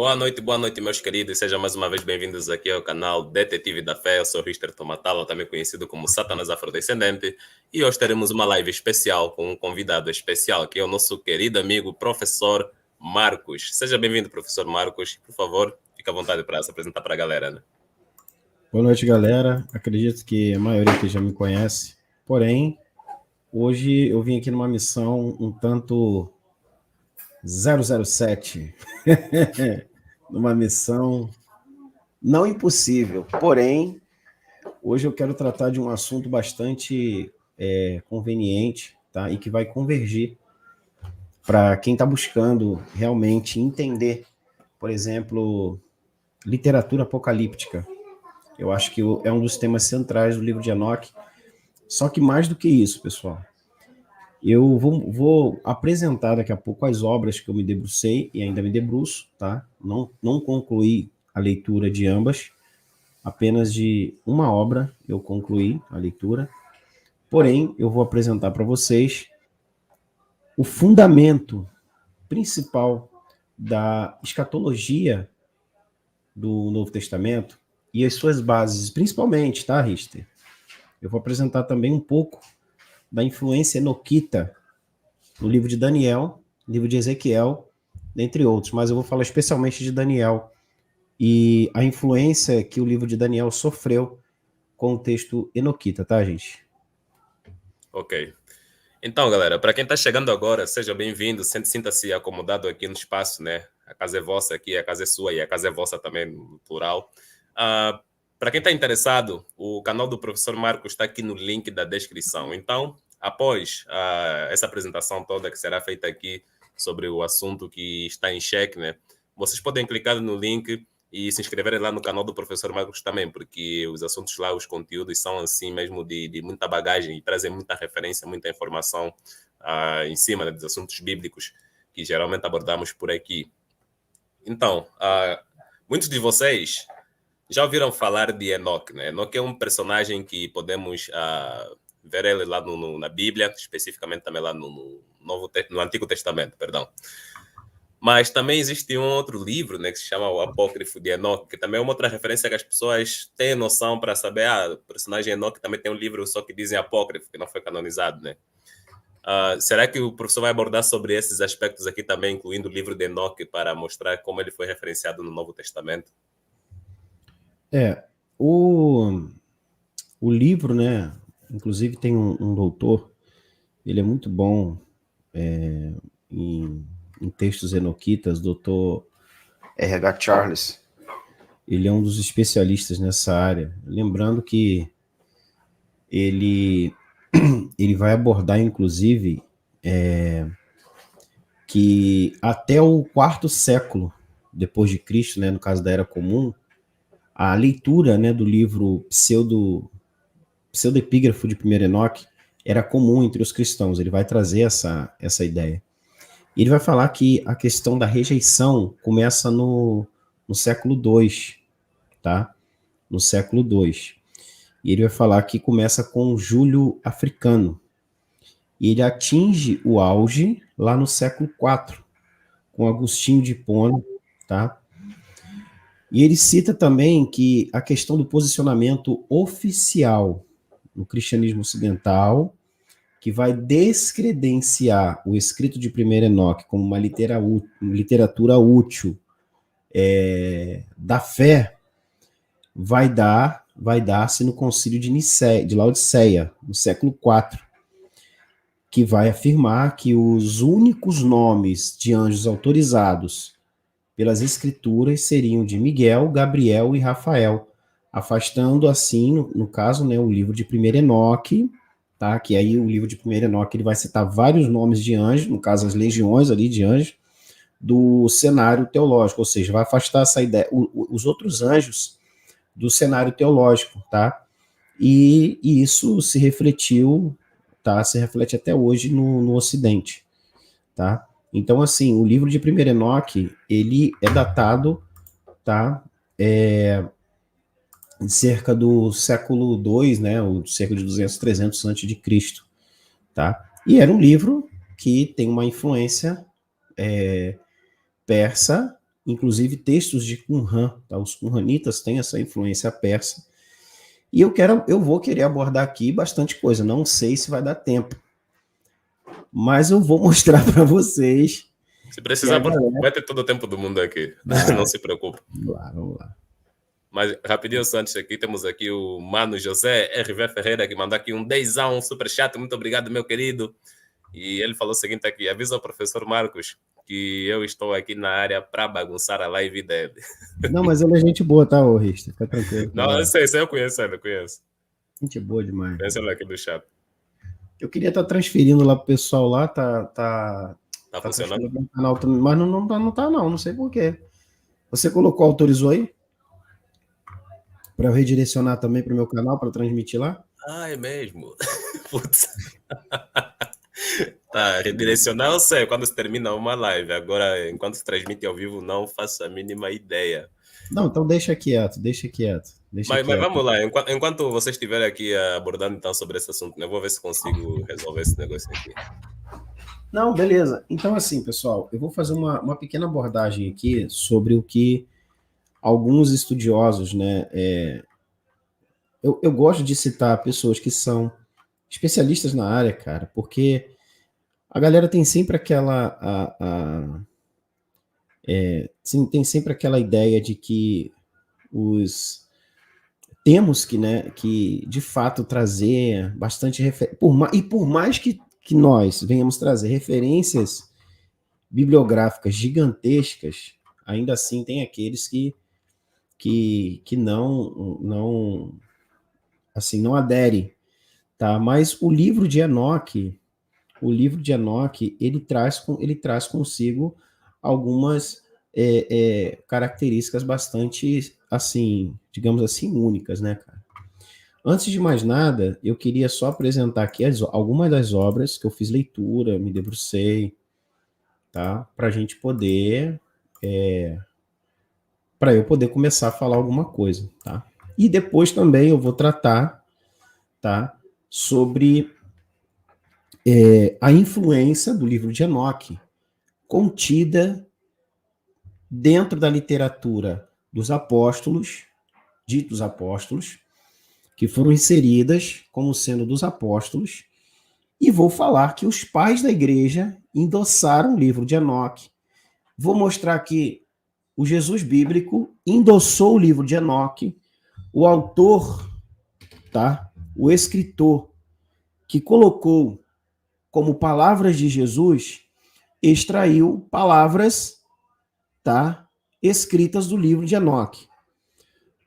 Boa noite, meus queridos. Sejam mais uma vez bem-vindos aqui ao canal Detetive da Fé. Eu sou o Richter Tomatalo, também conhecido como Satanás Afrodescendente. E hoje teremos uma live especial com um convidado especial, que é o nosso querido amigo, professor Marcos. Seja bem-vindo, professor Marcos. Por favor, fique à vontade para se apresentar para a galera, né? Boa noite, galera. Acredito que a maioria que já me conhece. Porém, hoje eu vim aqui numa missão um tanto 007. Numa missão não impossível. Porém, hoje eu quero tratar de um assunto bastante conveniente, tá? E que vai convergir para quem está buscando realmente entender, por exemplo, literatura apocalíptica. Eu acho que é um dos temas centrais do livro de Enoque. Só que mais do que isso, pessoal, eu vou apresentar daqui a pouco as obras que eu me debrucei e ainda me debruço, tá? Não concluí a leitura de ambas, apenas de uma obra eu concluí a leitura. Porém, eu vou apresentar para vocês o fundamento principal da escatologia do Novo Testamento e as suas bases, principalmente, tá, Richter? Eu vou apresentar também um pouco da influência enoquita no livro de Daniel, livro de Ezequiel, dentre outros, mas eu vou falar especialmente de Daniel e a influência que o livro de Daniel sofreu com o texto enoquita, tá, gente? Ok. Então, galera, para quem está chegando agora, seja bem-vindo, sinta-se acomodado aqui no espaço, né? A casa é vossa aqui, a casa é sua e a casa é vossa também, no plural. Para quem está interessado, o canal do professor Marcos está aqui no link da descrição. Então, após essa apresentação toda que será feita aqui sobre o assunto que está em xeque, né? Vocês podem clicar no link e se inscreverem lá no canal do professor Marcos também, porque os assuntos lá, os conteúdos são assim mesmo de muita bagagem e trazem muita referência, muita informação em cima, né, dos assuntos bíblicos que geralmente abordamos por aqui. Então, muitos de vocês já ouviram falar de Enoque, né? Enoque é um personagem que podemos ver ele lá na Bíblia, especificamente também lá no Antigo Testamento, perdão. Mas também existe um outro livro, né, que se chama O Apócrifo de Enoque, que também é uma outra referência que as pessoas têm noção para saber, o personagem Enoque também tem um livro só que dizem apócrifo, que não foi canonizado, né? Será que o professor vai abordar sobre esses aspectos aqui também, incluindo o livro de Enoque, para mostrar como ele foi referenciado no Novo Testamento? O livro, né, inclusive tem um doutor, ele é muito bom em textos enoquitas, doutor R.H. Charles. Ele é um dos especialistas nessa área. Lembrando que ele vai abordar, inclusive, que até o quarto século depois de Cristo, né, no caso da Era Comum, a leitura, né, do livro pseudoepígrafo de 1 Enoque era comum entre os cristãos. Ele vai trazer essa ideia. E ele vai falar que a questão da rejeição começa no século II, tá? No século II. E ele vai falar que começa com Júlio Africano. E ele atinge o auge lá no século IV, com Agostinho de Hipona, tá? E ele cita também que a questão do posicionamento oficial no cristianismo ocidental, que vai descredenciar o escrito de 1 Enoque como uma literatura útil da fé, vai dar-se no concílio de Laodiceia, no século IV, que vai afirmar que os únicos nomes de anjos autorizados pelas escrituras seriam de Miguel, Gabriel e Rafael, afastando assim, no caso, né, o livro de 1 Enoque, tá? Que aí o livro de 1 Enoque ele vai citar vários nomes de anjos, no caso as legiões ali de anjos, do cenário teológico, ou seja, vai afastar essa ideia, os outros anjos do cenário teológico, tá? E isso se refletiu, tá? Se reflete até hoje no Ocidente, tá? Então, assim, o livro de 1 Enoque, ele é datado, tá? Cerca do século II, né? Ou cerca de 200, 300 antes de Cristo, tá? E era um livro que tem uma influência persa inclusive textos de Qumran, tá? Os qumranitas têm essa influência persa. E eu vou querer abordar aqui bastante coisa. Não sei se vai dar tempo, mas eu vou mostrar para vocês. Se precisar, vai ter todo o tempo do mundo aqui. Não se preocupe. Vamos lá. Mas rapidinho só antes aqui, temos aqui o Mano José RV Ferreira, que mandou aqui um 10 super chat. Muito obrigado, meu querido. E ele falou o seguinte aqui: avisa ao professor Marcos que eu estou aqui na área para bagunçar a live dele. Não, mas ele é gente boa, tá, ô Rista? Fica tranquilo. Não, eu sei, eu conheço ele, conheço. Gente boa demais. Conheço ele aqui do chat. Eu queria estar transferindo lá pro pessoal lá, tá funcionando? No canal, mas não tá, não sei por quê. Você colocou, autorizou aí? Para eu redirecionar também para o meu canal, para transmitir lá? Ah, é mesmo? Putz. Tá, redirecionar eu sei quando se termina uma live. Agora, enquanto se transmite ao vivo, não faço a mínima ideia. Não, então deixa quieto. Mas vamos lá, enquanto você estiver aqui abordando então sobre esse assunto, eu vou ver se consigo resolver esse negócio aqui. Não, beleza. Então, assim, pessoal, eu vou fazer uma pequena abordagem aqui sobre o que alguns estudiosos, né? Eu gosto de citar pessoas que são especialistas na área, cara, porque a galera tem sempre tem sempre aquela ideia de que temos que, né, que de fato trazer bastante referência, por mais que nós venhamos trazer referências bibliográficas gigantescas, ainda assim tem aqueles que não assim não aderem, tá? Mas o livro de Enoque, ele traz consigo algumas características bastante, assim, digamos assim, únicas, né, cara? Antes de mais nada, eu queria só apresentar aqui algumas das obras que eu fiz leitura, me debrucei, tá? Para a gente poder, para eu poder começar a falar alguma coisa, tá? E depois também eu vou tratar, tá? Sobre a influência do livro de Enoque contida dentro da literatura dos apóstolos, ditos apóstolos, que foram inseridas como sendo dos apóstolos, e vou falar que os pais da igreja endossaram o livro de Enoque. Vou mostrar que o Jesus bíblico endossou o livro de Enoque, o autor, tá? O escritor que colocou como palavras de Jesus, extraiu palavras, tá, escritas do livro de Enoque.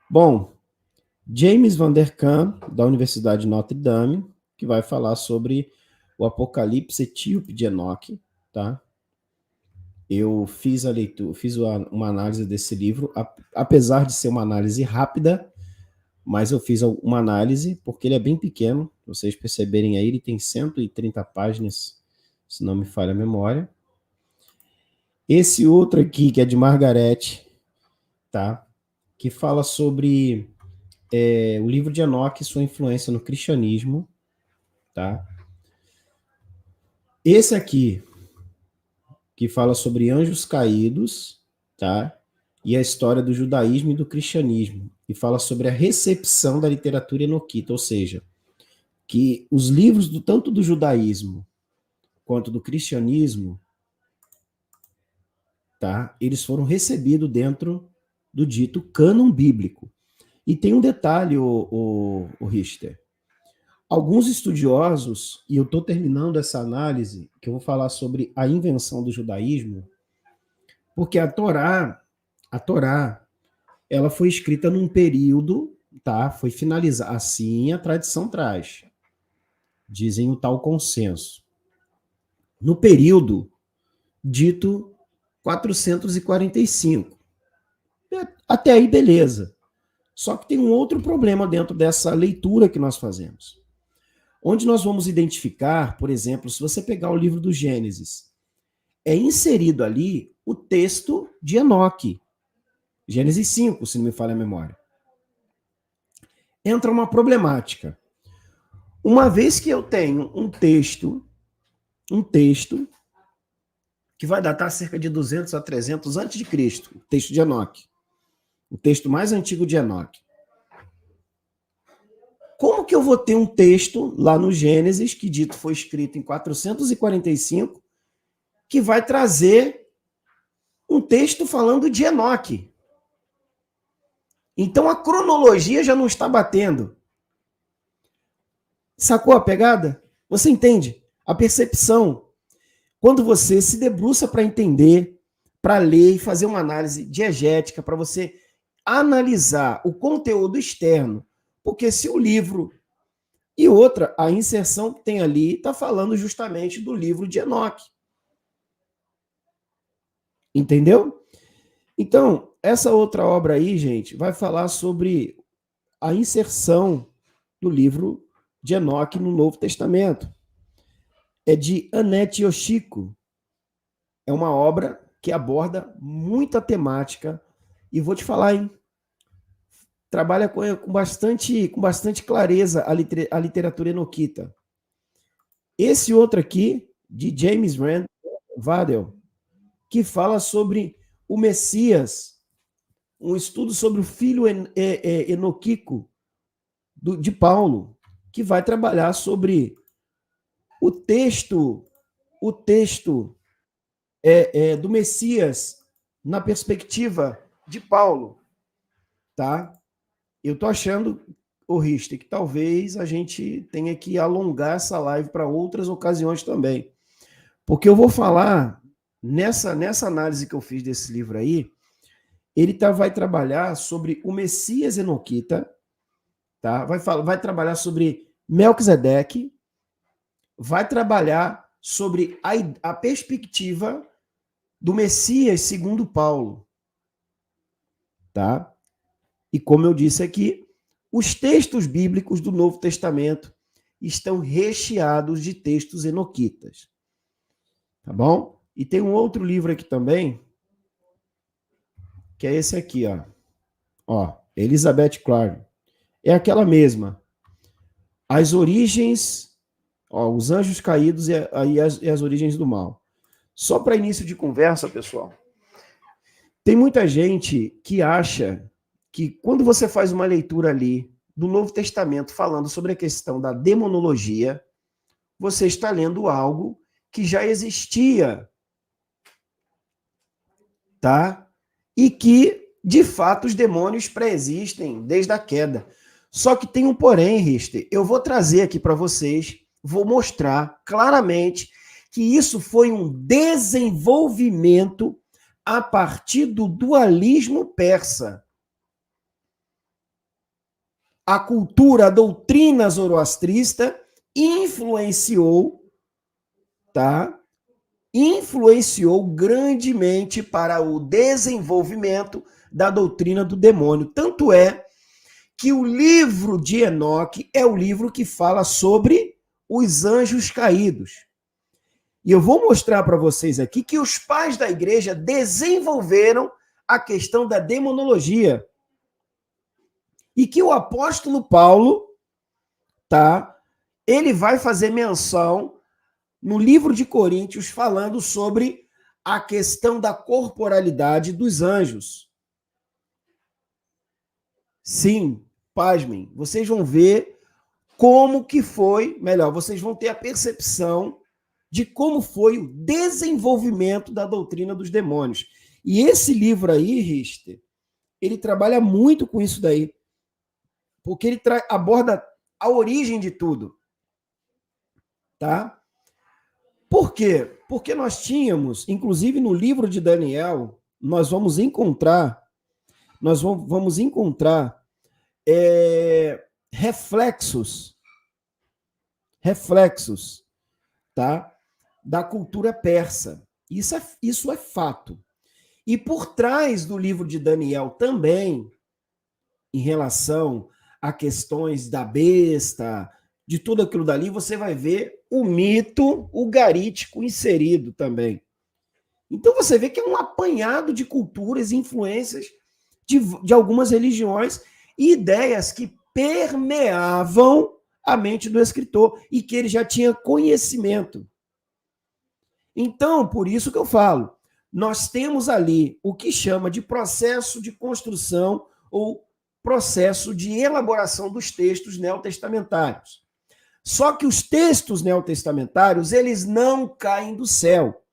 Bom, James Van Der Kam, da Universidade de Notre Dame, que vai falar sobre o Apocalipse etíope de Enoque, tá? Eu fiz uma análise desse livro, apesar de ser uma análise rápida, mas eu fiz uma análise, porque ele é bem pequeno, vocês perceberem aí, ele tem 130 páginas, se não me falha a memória. Esse outro aqui, que é de Margaret, tá? Que fala sobre o livro de Enoque e sua influência no cristianismo, tá? Esse aqui, que fala sobre anjos caídos, tá? E a história do judaísmo e do cristianismo, e fala sobre a recepção da literatura enoquita, ou seja, que os livros tanto do judaísmo quanto do cristianismo, tá? Eles foram recebidos dentro do dito cânon bíblico. E tem um detalhe, o Richter. Alguns estudiosos, e eu estou terminando essa análise, que eu vou falar sobre a invenção do judaísmo, porque a Torá, ela foi escrita num período, tá? Foi finalizada, assim a tradição traz. Dizem o tal consenso. No período dito 445. Até aí, beleza. Só que tem um outro problema dentro dessa leitura que nós fazemos. Onde nós vamos identificar, por exemplo, se você pegar o livro do Gênesis, é inserido ali o texto de Enoque. Gênesis 5, se não me falha a memória. Entra uma problemática. Uma vez que eu tenho um texto que vai datar cerca de 200 a 300 antes de Cristo, o texto de Enoque, o texto mais antigo de Enoque. Como que eu vou ter um texto lá no Gênesis, que dito foi escrito em 445, que vai trazer um texto falando de Enoque? Então a cronologia já não está batendo. Sacou a pegada? Você entende? A percepção. Quando você se debruça para entender, para ler e fazer uma análise diegética, para você analisar o conteúdo externo. Porque se o livro... E outra, a inserção que tem ali está falando justamente do livro de Enoque. Entendeu? Então, essa outra obra aí, gente, vai falar sobre a inserção do livro de Enoque no Novo Testamento. É de Annette Yoshiko. É uma obra que aborda muita temática. E vou te falar, hein? Trabalha com bastante clareza a literatura enoquita. Esse outro aqui, de James Rand Vadel, que fala sobre o Messias, um estudo sobre o filho enoquico de Paulo, que vai trabalhar sobre o texto do Messias na perspectiva de Paulo, tá? Eu estou achando, Richter, que talvez a gente tenha que alongar essa live para outras ocasiões também. Porque eu vou falar, nessa análise que eu fiz desse livro aí, ele vai trabalhar sobre o Messias enoquita, tá? Vai trabalhar sobre Melquisedeque, vai trabalhar sobre a perspectiva do Messias segundo Paulo, tá? E como eu disse aqui, os textos bíblicos do Novo Testamento estão recheados de textos enoquitas. Tá bom? E tem um outro livro aqui também, que é esse aqui, ó. Elizabeth Clark. É aquela mesma. As origens, os anjos caídos e as origens do mal. Só para início de conversa, pessoal, tem muita gente que acha que quando você faz uma leitura ali do Novo Testamento falando sobre a questão da demonologia, você está lendo algo que já existia, tá? E que, de fato, os demônios pré-existem desde a queda. Só que tem um porém, Richter. Eu vou trazer aqui para vocês, vou mostrar claramente que isso foi um desenvolvimento a partir do dualismo persa. A cultura, a doutrina zoroastrista influenciou, tá? Influenciou grandemente para o desenvolvimento da doutrina do demônio. Tanto é que o livro de Enoque é o livro que fala sobre os anjos caídos. E eu vou mostrar para vocês aqui que os pais da igreja desenvolveram a questão da demonologia. E que o apóstolo Paulo, tá? Ele vai fazer menção no livro de Coríntios falando sobre a questão da corporalidade dos anjos. Sim, pasmem, vocês vão ver como que foi, melhor, vocês vão ter a percepção de como foi o desenvolvimento da doutrina dos demônios. E esse livro aí, Richter, ele trabalha muito com isso daí, porque ele aborda a origem de tudo, tá? Por quê? Porque nós tínhamos, inclusive no livro de Daniel, nós vamos encontrar reflexos, tá? Da cultura persa. Isso é fato. E por trás do livro de Daniel também, em relação a questões da besta, de tudo aquilo dali, você vai ver o mito ugarítico inserido também. Então você vê que é um apanhado de culturas e influências de algumas religiões e ideias que permeavam a mente do escritor e que ele já tinha conhecimento. Então, por isso que eu falo, nós temos ali o que chama de processo de construção ou processo de elaboração dos textos neotestamentários. Só que os textos neotestamentários, eles não caem do céu.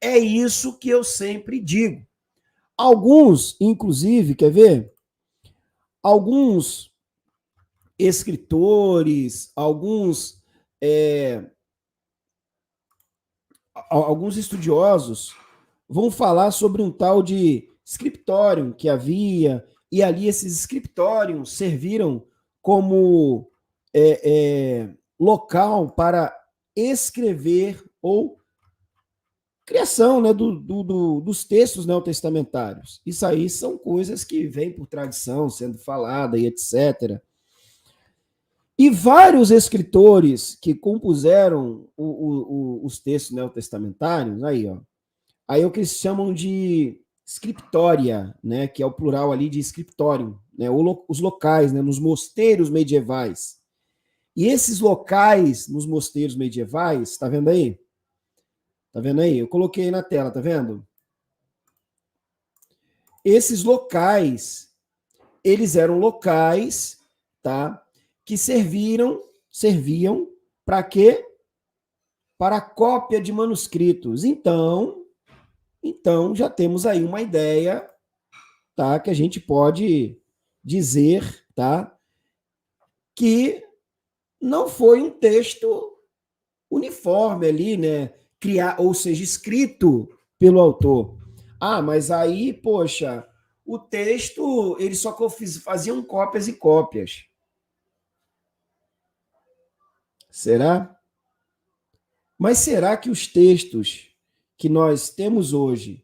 É isso que eu sempre digo. Alguns, inclusive, quer ver? Alguns escritores, alguns estudiosos vão falar sobre um tal de scriptorium que havia, e ali esses scriptoriums serviram como local para escrever ou criação, né, dos textos neotestamentários. Isso aí são coisas que vêm por tradição, sendo falada e etc. E vários escritores que compuseram os textos neotestamentários, aí é o que eles chamam de scriptoria, né, que é o plural ali de scriptorium, né, os locais, né, nos mosteiros medievais. E esses locais nos mosteiros medievais, tá vendo aí? Tá vendo aí? Eu coloquei aí na tela, tá vendo? Esses locais, eles eram locais, tá? Que serviam para quê? Para cópia de manuscritos. Então já temos aí uma ideia, tá? Que a gente pode dizer, tá? Que não foi um texto uniforme ali, né? Ou seja, escrito pelo autor. Ah, mas aí, poxa, o texto, eles só faziam cópias e cópias. Será? Mas será que os textos que nós temos hoje,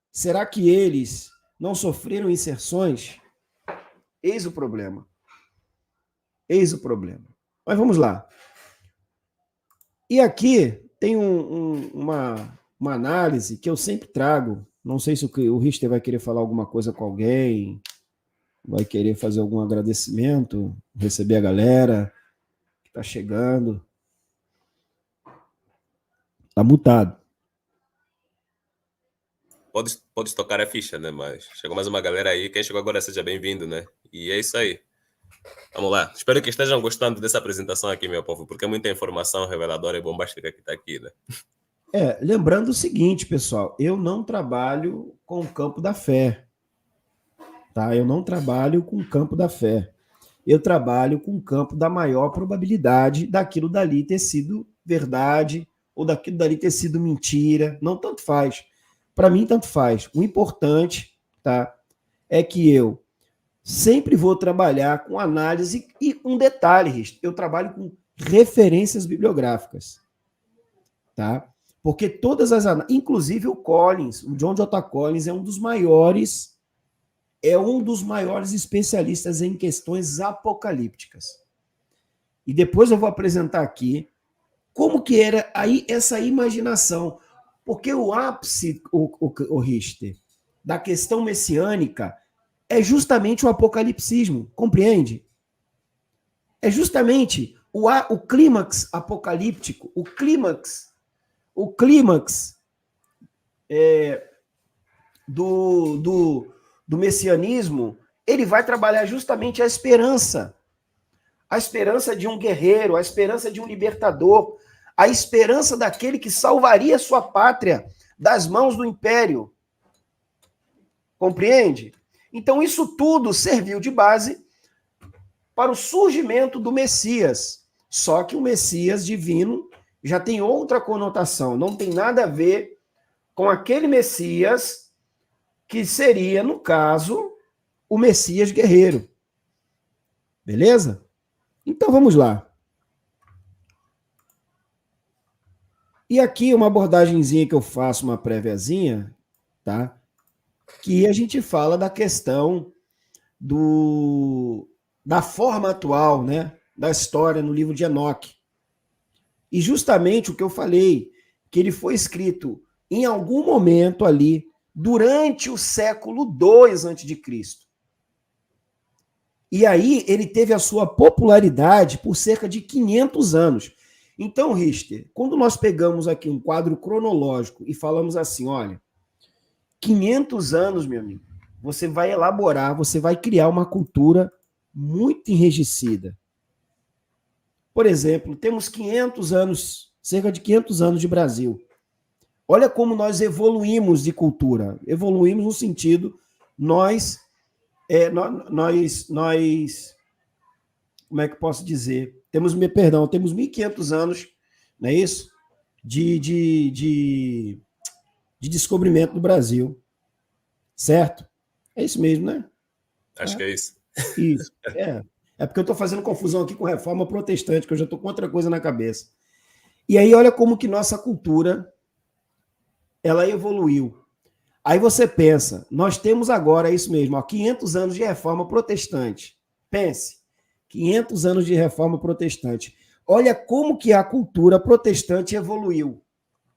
será que eles não sofreram inserções? Eis o problema. Eis o problema. Mas vamos lá. E aqui tem uma análise que eu sempre trago. Não sei se o Richter vai querer falar alguma coisa com alguém, vai querer fazer algum agradecimento, receber a galera que está chegando. Está mutado. Pode tocar a ficha, né? Mas chegou mais uma galera aí. Quem chegou agora, seja bem-vindo, né? E é isso aí. Vamos lá. Espero que estejam gostando dessa apresentação aqui, meu povo, porque é muita informação reveladora e bombástica que está aqui, né? Lembrando o seguinte, pessoal, eu não trabalho com o campo da fé, tá? Eu não trabalho com o campo da fé. Eu trabalho com o campo da maior probabilidade daquilo dali ter sido verdade ou daquilo dali ter sido mentira. Não, tanto faz. Para mim, tanto faz. O importante, tá, é que eu sempre vou trabalhar com análise e um detalhe, eu trabalho com referências bibliográficas, tá? Porque todas as análises, inclusive o Collins, o John J. Collins é um dos maiores especialistas em questões apocalípticas. E depois eu vou apresentar aqui como que era aí essa imaginação, porque o ápice, o Richter, da questão messiânica é justamente o apocalipsismo, compreende? É justamente o clímax apocalíptico, o clímax do messianismo, ele vai trabalhar justamente a esperança de um guerreiro, a esperança de um libertador, a esperança daquele que salvaria sua pátria das mãos do império. Compreende? Então, isso tudo serviu de base para o surgimento do Messias. Só que o Messias divino já tem outra conotação, não tem nada a ver com aquele Messias que seria, no caso, o Messias guerreiro. Beleza? Então, vamos lá. E aqui uma abordagenzinha que eu faço, uma préviazinha, tá? Que a gente fala da questão da forma atual, né, da história no livro de Enoque. E justamente o que eu falei, que ele foi escrito em algum momento ali, durante o século II a.C. E aí ele teve a sua popularidade por cerca de 500 anos. Então, Richter, quando nós pegamos aqui um quadro cronológico e falamos assim, olha, 500 anos, meu amigo, você vai elaborar, você vai criar uma cultura muito enrijecida. Por exemplo, temos 500 anos, cerca de 500 anos de Brasil. Olha como nós evoluímos de cultura. Evoluímos no sentido, nós como é que posso dizer? Temos 1.500 anos, não é isso? De descobrimento do Brasil. Certo? É isso mesmo, né? Acho que é isso. Isso. É porque eu estou fazendo confusão aqui com reforma protestante, que eu já estou com outra coisa na cabeça. E aí, olha como que nossa cultura ela evoluiu. Aí você pensa, nós temos agora, é isso mesmo, ó, 500 anos de reforma protestante. Pense, 500 anos de reforma protestante. Olha como que a cultura protestante evoluiu.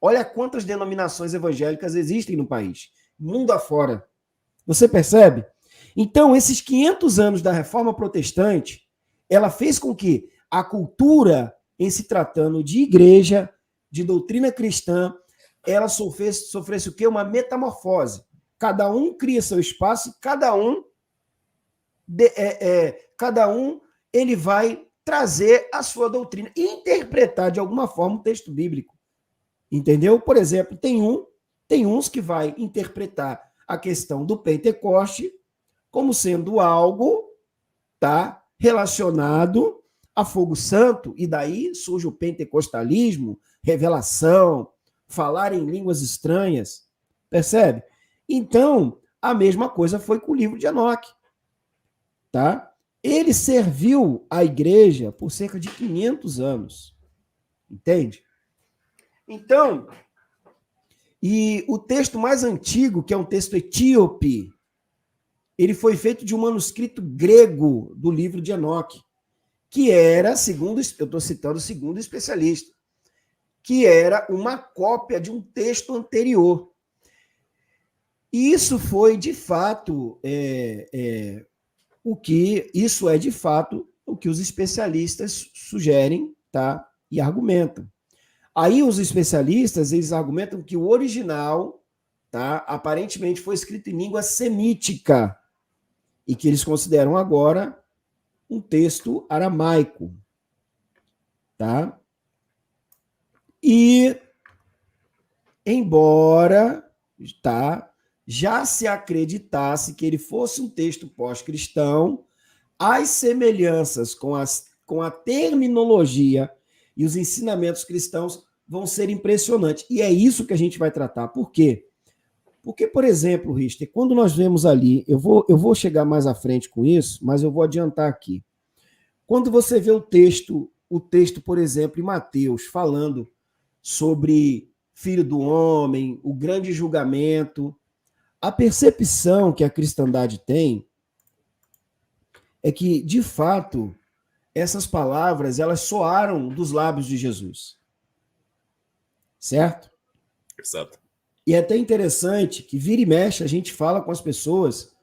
Olha quantas denominações evangélicas existem no país, mundo afora. Você percebe? Então, esses 500 anos da reforma protestante, ela fez com que a cultura, em se tratando de igreja, de doutrina cristã, ela sofresse o quê? Uma metamorfose. Cada um cria seu espaço, cada um ele vai trazer a sua doutrina e interpretar de alguma forma o texto bíblico. Entendeu? Por exemplo, tem uns que vai interpretar a questão do Pentecoste como sendo algo, tá, relacionado a fogo santo, e daí surge o pentecostalismo, revelação, falar em línguas estranhas, percebe? Então, a mesma coisa foi com o livro de Enoque, tá? Ele serviu à igreja por cerca de 500 anos, entende? Então, e o texto mais antigo, que é um texto etíope, ele foi feito de um manuscrito grego do livro de Enoque, que era, segundo, eu estou citando segundo especialista, que era uma cópia de um texto anterior. E isso foi, de fato, o que os especialistas sugerem, tá? E argumentam. Aí os especialistas, eles argumentam que o original, tá? Aparentemente foi escrito em língua semítica e que eles consideram agora um texto aramaico, tá? E embora, tá, já se acreditasse que ele fosse um texto pós-cristão, as semelhanças com a terminologia e os ensinamentos cristãos vão ser impressionantes. E é isso que a gente vai tratar. Por quê? Porque, por exemplo, Richter, quando nós vemos ali, eu vou chegar mais à frente com isso, mas eu vou adiantar aqui. Quando você vê o texto, por exemplo, em Mateus, falando sobre Filho do Homem, o grande julgamento, a percepção que a cristandade tem é que, de fato, essas palavras, elas soaram dos lábios de Jesus. Certo? Exato. E é até interessante que vira e mexe, a gente fala com as pessoas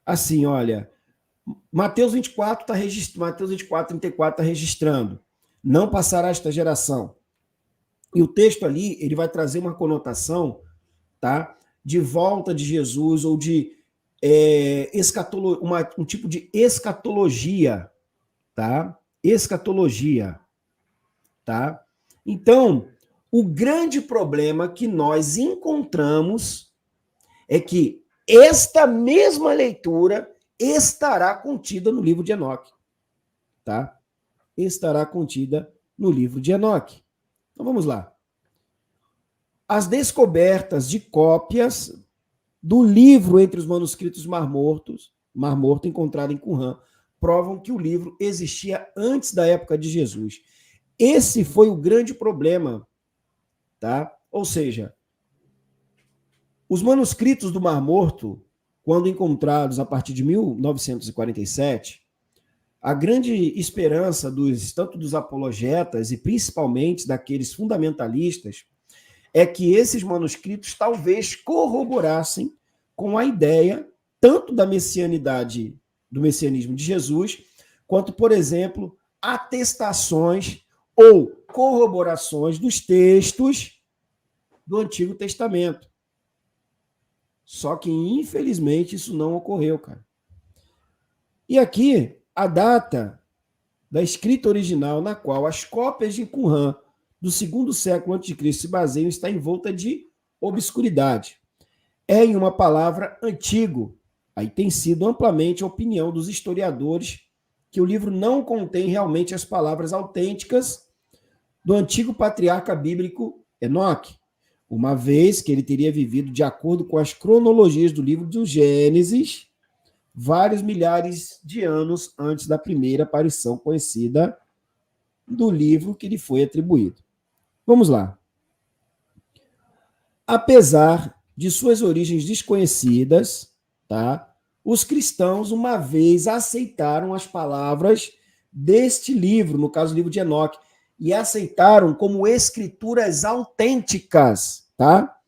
assim, olha, Mateus 24 está registrando, Mateus 24, 34 está registrando, não passará esta geração. E o texto ali, ele vai trazer uma conotação, tá, de volta de Jesus ou de um tipo de escatologia, tá? Escatologia, tá? Então, o grande problema que nós encontramos é que esta mesma leitura estará contida no livro de Enoque, tá? Estará contida no livro de Enoque. Então vamos lá. As descobertas de cópias do livro entre os manuscritos Mar Morto encontrado em Qumran, provam que o livro existia antes da época de Jesus. Esse foi o grande problema, tá? Ou seja, os manuscritos do Mar Morto, quando encontrados a partir de 1947, a grande esperança tanto dos apologetas e principalmente daqueles fundamentalistas é que esses manuscritos talvez corroborassem com a ideia tanto da messianidade, do messianismo de Jesus, quanto, por exemplo, atestações ou corroborações dos textos do Antigo Testamento. Só que, infelizmente, isso não ocorreu, cara. E aqui, a data da escrita original na qual as cópias de Qumran do segundo século a.C. se baseiam está envolta de obscuridade. É, em uma palavra, antigo. Aí tem sido amplamente a opinião dos historiadores que o livro não contém realmente as palavras autênticas do antigo patriarca bíblico Enoque, uma vez que ele teria vivido de acordo com as cronologias do livro do Gênesis, vários milhares de anos antes da primeira aparição conhecida do livro que lhe foi atribuído. Vamos lá. Apesar de suas origens desconhecidas, tá? Os cristãos, uma vez, aceitaram as palavras deste livro, no caso, o livro de Enoque, e aceitaram como escrituras autênticas, tá?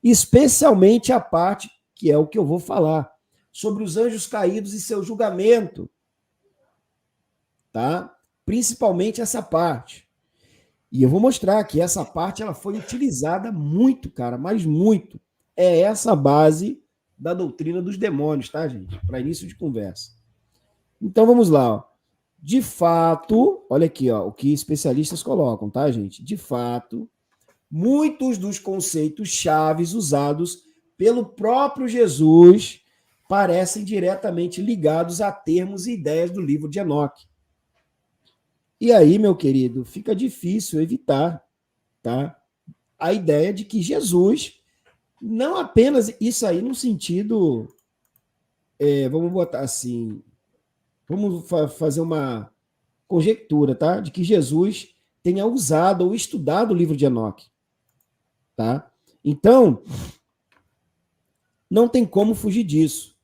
Especialmente a parte, que é o que eu vou falar, sobre os anjos caídos e seu julgamento, tá? Principalmente essa parte. E eu vou mostrar que essa parte ela foi utilizada muito, cara, mas muito. É essa a base da doutrina dos demônios, tá, gente? Para início de conversa. Então vamos lá, ó. De fato, olha aqui, ó, o que especialistas colocam, tá, gente? De fato, muitos dos conceitos chaves usados pelo próprio Jesus parecem diretamente ligados a termos e ideias do livro de Enoque. E aí, meu querido, fica difícil evitar, tá, a ideia de que Jesus, não apenas isso aí no sentido, vamos botar assim, vamos fazer uma conjectura, tá, de que Jesus tenha usado ou estudado o livro de Enoque, tá? Então, não tem como fugir disso.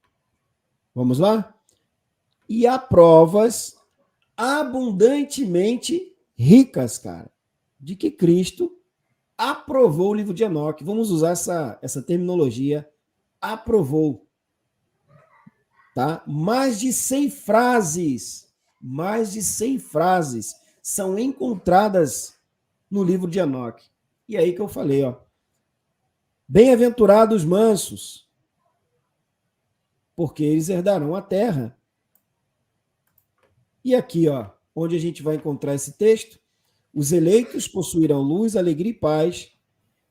Vamos lá? E há provas abundantemente ricas, cara, de que Cristo aprovou o livro de Enoque. Vamos usar essa terminologia, aprovou. Tá? Mais de 100 frases são encontradas no livro de Enoque. E aí que eu falei, ó, bem-aventurados mansos, porque eles herdarão a terra. E aqui, ó, onde a gente vai encontrar esse texto, os eleitos possuirão luz, alegria e paz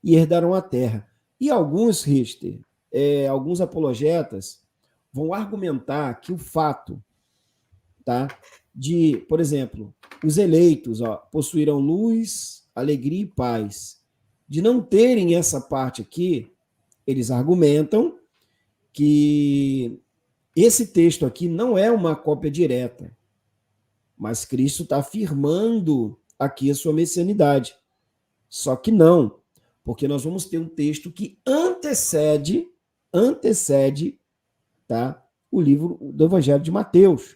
e herdarão a terra. E alguns, Richter, alguns apologetas vão argumentar que o fato, tá, de, por exemplo, os eleitos, ó, possuirão luz, alegria e paz, de não terem essa parte aqui, eles argumentam que esse texto aqui não é uma cópia direta, mas Cristo está afirmando aqui a sua messianidade. Só que não, porque nós vamos ter um texto que antecede, tá, o livro do Evangelho de Mateus.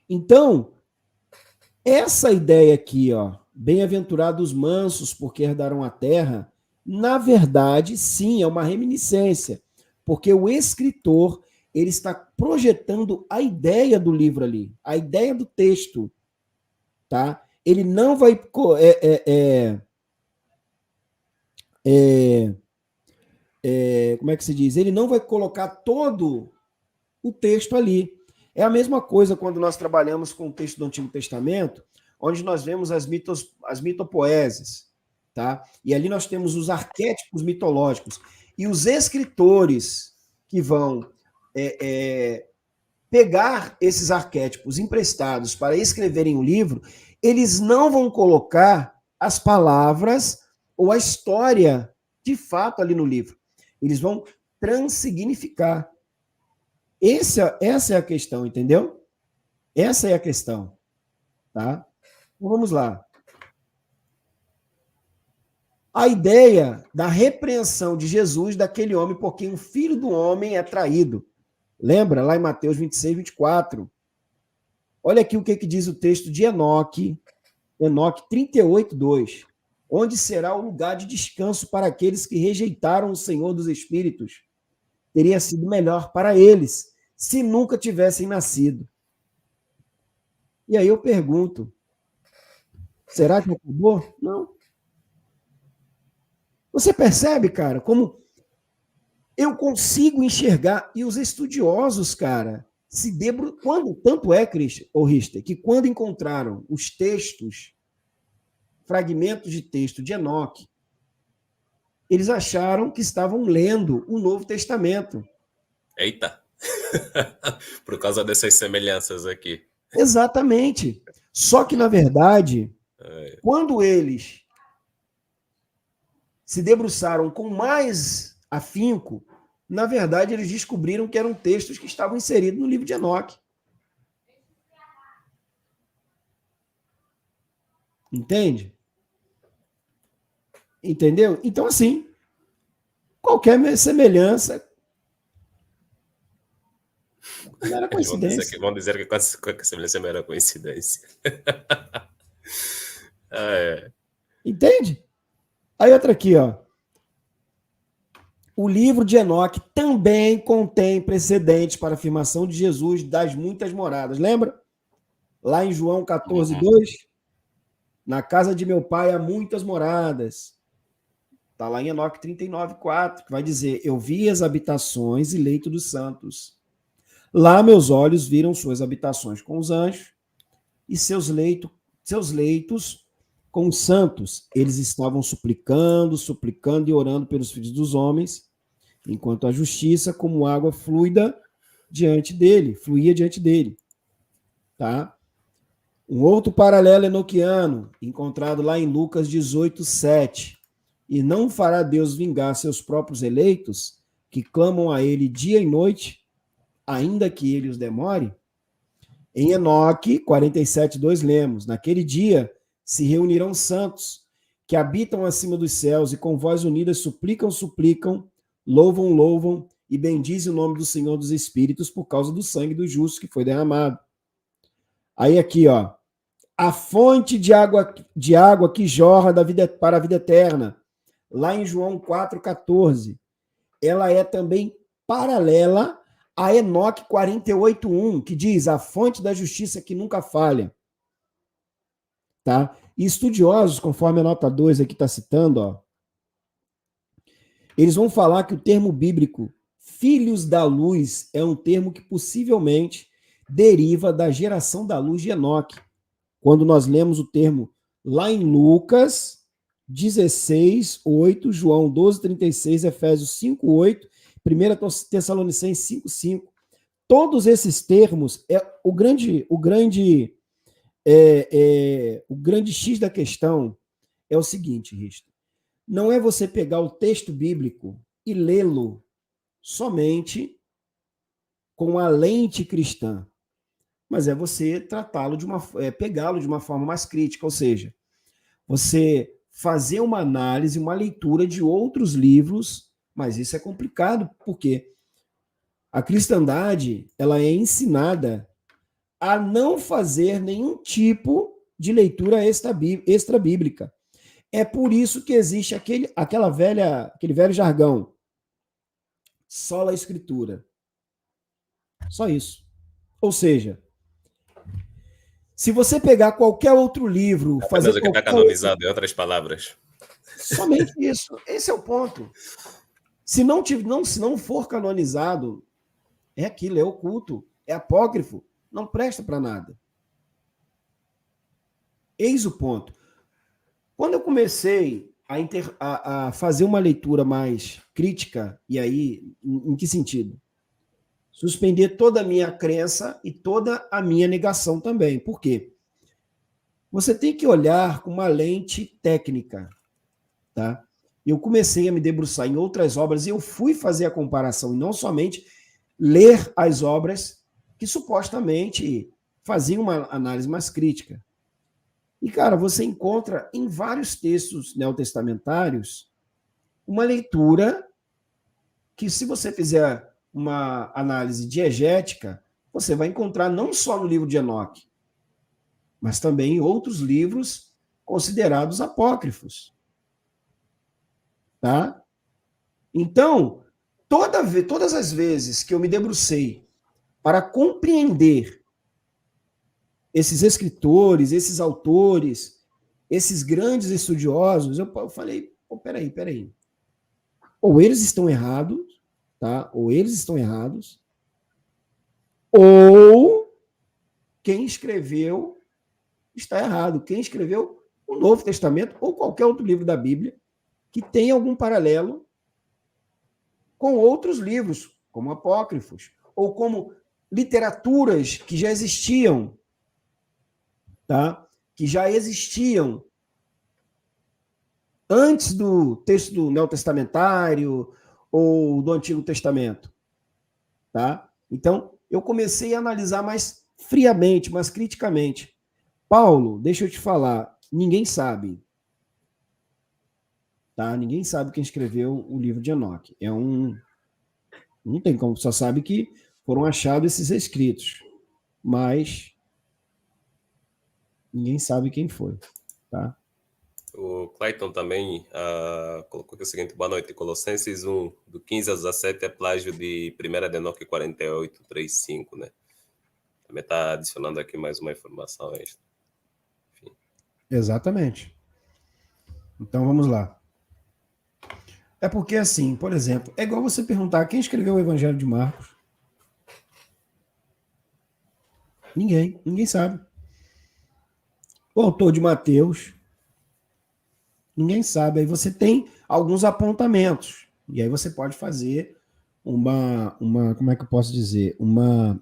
Então, essa ideia aqui, ó, bem-aventurados mansos, porque herdarão a terra, na verdade, sim, é uma reminiscência, porque o escritor ele está projetando a ideia do livro ali, a ideia do texto, tá? Ele não vai como é que se diz? Ele não vai colocar todo o texto ali. É a mesma coisa quando nós trabalhamos com o texto do Antigo Testamento, onde nós vemos as mitopoésias, tá? E ali nós temos os arquétipos mitológicos. E os escritores que vão pegar esses arquétipos emprestados para escreverem um livro, eles não vão colocar as palavras ou a história de fato ali no livro. Eles vão transsignificar. Essa é a questão, entendeu? Essa é a questão. Tá? Então vamos lá. A ideia da repreensão de Jesus daquele homem, porque um filho do homem é traído. Lembra? Lá em Mateus 26, 24. Olha aqui o que diz o texto de Enoque 38, 2. Onde será o lugar de descanso para aqueles que rejeitaram o Senhor dos Espíritos? Teria sido melhor para eles se nunca tivessem nascido. E aí eu pergunto, será que acabou? Não. Você percebe, cara, como eu consigo enxergar, e os estudiosos, cara, tanto é, Richter, que quando encontraram os textos, fragmentos de texto de Enoque, eles acharam que estavam lendo o Novo Testamento. Eita! Por causa dessas semelhanças aqui. Exatamente. Só que, na verdade, quando eles se debruçaram com mais afinco, na verdade, eles descobriram que eram textos que estavam inseridos no livro de Enoque. Entende? Entendeu? Então, assim, qualquer semelhança não era coincidência. Vão dizer que a semelhança não era coincidência. Entende? Aí outra aqui, ó. O livro de Enoque também contém precedentes para a afirmação de Jesus das muitas moradas. Lembra? Lá em João 14, 2. Na casa de meu pai há muitas moradas. Está lá em Enoque 39, 4, que vai dizer, eu vi as habitações e leito dos santos. Lá meus olhos viram suas habitações com os anjos e seus leitos com os santos. Eles estavam suplicando e orando pelos filhos dos homens, enquanto a justiça, como água fluía diante dele. Tá? Um outro paralelo enoquiano, encontrado lá em Lucas 18, 7. E não fará Deus vingar seus próprios eleitos, que clamam a ele dia e noite, ainda que ele os demore? Em Enoque 47, 2 lemos, naquele dia se reunirão santos, que habitam acima dos céus, e com voz unida suplicam, louvam, e bendizem o nome do Senhor dos Espíritos por causa do sangue do justo que foi derramado. Aí aqui, ó, a fonte de água que jorra para a vida eterna, lá em João 4,14, ela é também paralela a Enoque 48:1, que diz a fonte da justiça que nunca falha. Tá? E estudiosos, conforme a nota 2 aqui está citando, ó, eles vão falar que o termo bíblico filhos da luz é um termo que possivelmente deriva da geração da luz de Enoque. Quando nós lemos o termo lá em Lucas 16, 8, João 12, 36, Efésios 5, 8, 1 Tessalonicenses 5, 5. Todos esses termos, o grande X da questão é o seguinte, Risto. Não é você pegar o texto bíblico e lê-lo somente com a lente cristã, mas é você tratá-lo pegá-lo de uma forma mais crítica, ou seja, você fazer uma análise, uma leitura de outros livros, mas isso é complicado, porque a cristandade, ela é ensinada a não fazer nenhum tipo de leitura extra-bíblica. É por isso que existe aquele velho jargão. Sola Escritura. Só isso. Ou seja, se você pegar qualquer outro livro... Apenas o que está canonizado, em outras palavras. Somente isso. Esse é o ponto. Se não for canonizado, é aquilo, é oculto, é apócrifo, não presta para nada. Eis o ponto. Quando eu comecei a fazer uma leitura mais crítica, e aí, em que sentido? Suspender toda a minha crença e toda a minha negação também. Por quê? Você tem que olhar com uma lente técnica, tá? Eu comecei a me debruçar em outras obras e eu fui fazer a comparação, e não somente ler as obras que supostamente faziam uma análise mais crítica. E, cara, você encontra em vários textos neotestamentários uma leitura que, se você fizer uma análise diegética, você vai encontrar não só no livro de Enoque, mas também em outros livros considerados apócrifos. Tá? Então, todas as vezes que eu me debrucei para compreender esses escritores, esses autores, esses grandes estudiosos, eu falei, peraí. Ou eles estão errados, tá? Ou eles estão errados, ou quem escreveu está errado. Quem escreveu o Novo Testamento ou qualquer outro livro da Bíblia que tem algum paralelo com outros livros, como apócrifos, ou como literaturas que já existiam, tá? Que já existiam antes do texto do neotestamentário ou do Antigo Testamento, tá? Então, eu comecei a analisar mais friamente, mais criticamente. Paulo, deixa eu te falar, ninguém sabe, tá? Ninguém sabe quem escreveu o livro de Enoque. Não tem como, só sabe que foram achados esses escritos, mas ninguém sabe quem foi, tá? O Clayton também colocou aqui o seguinte: boa noite. Colossenses 1, do 15 a 17, é plágio de 1 de Enoque 48, 3, 5, né? Também está adicionando aqui mais uma informação extra. Enfim. Exatamente. Então vamos lá. É porque, assim, por exemplo, é igual você perguntar quem escreveu o Evangelho de Marcos. Ninguém sabe. O autor de Mateus, ninguém sabe. Aí você tem alguns apontamentos. E aí você pode fazer uma como é que eu posso dizer? Uma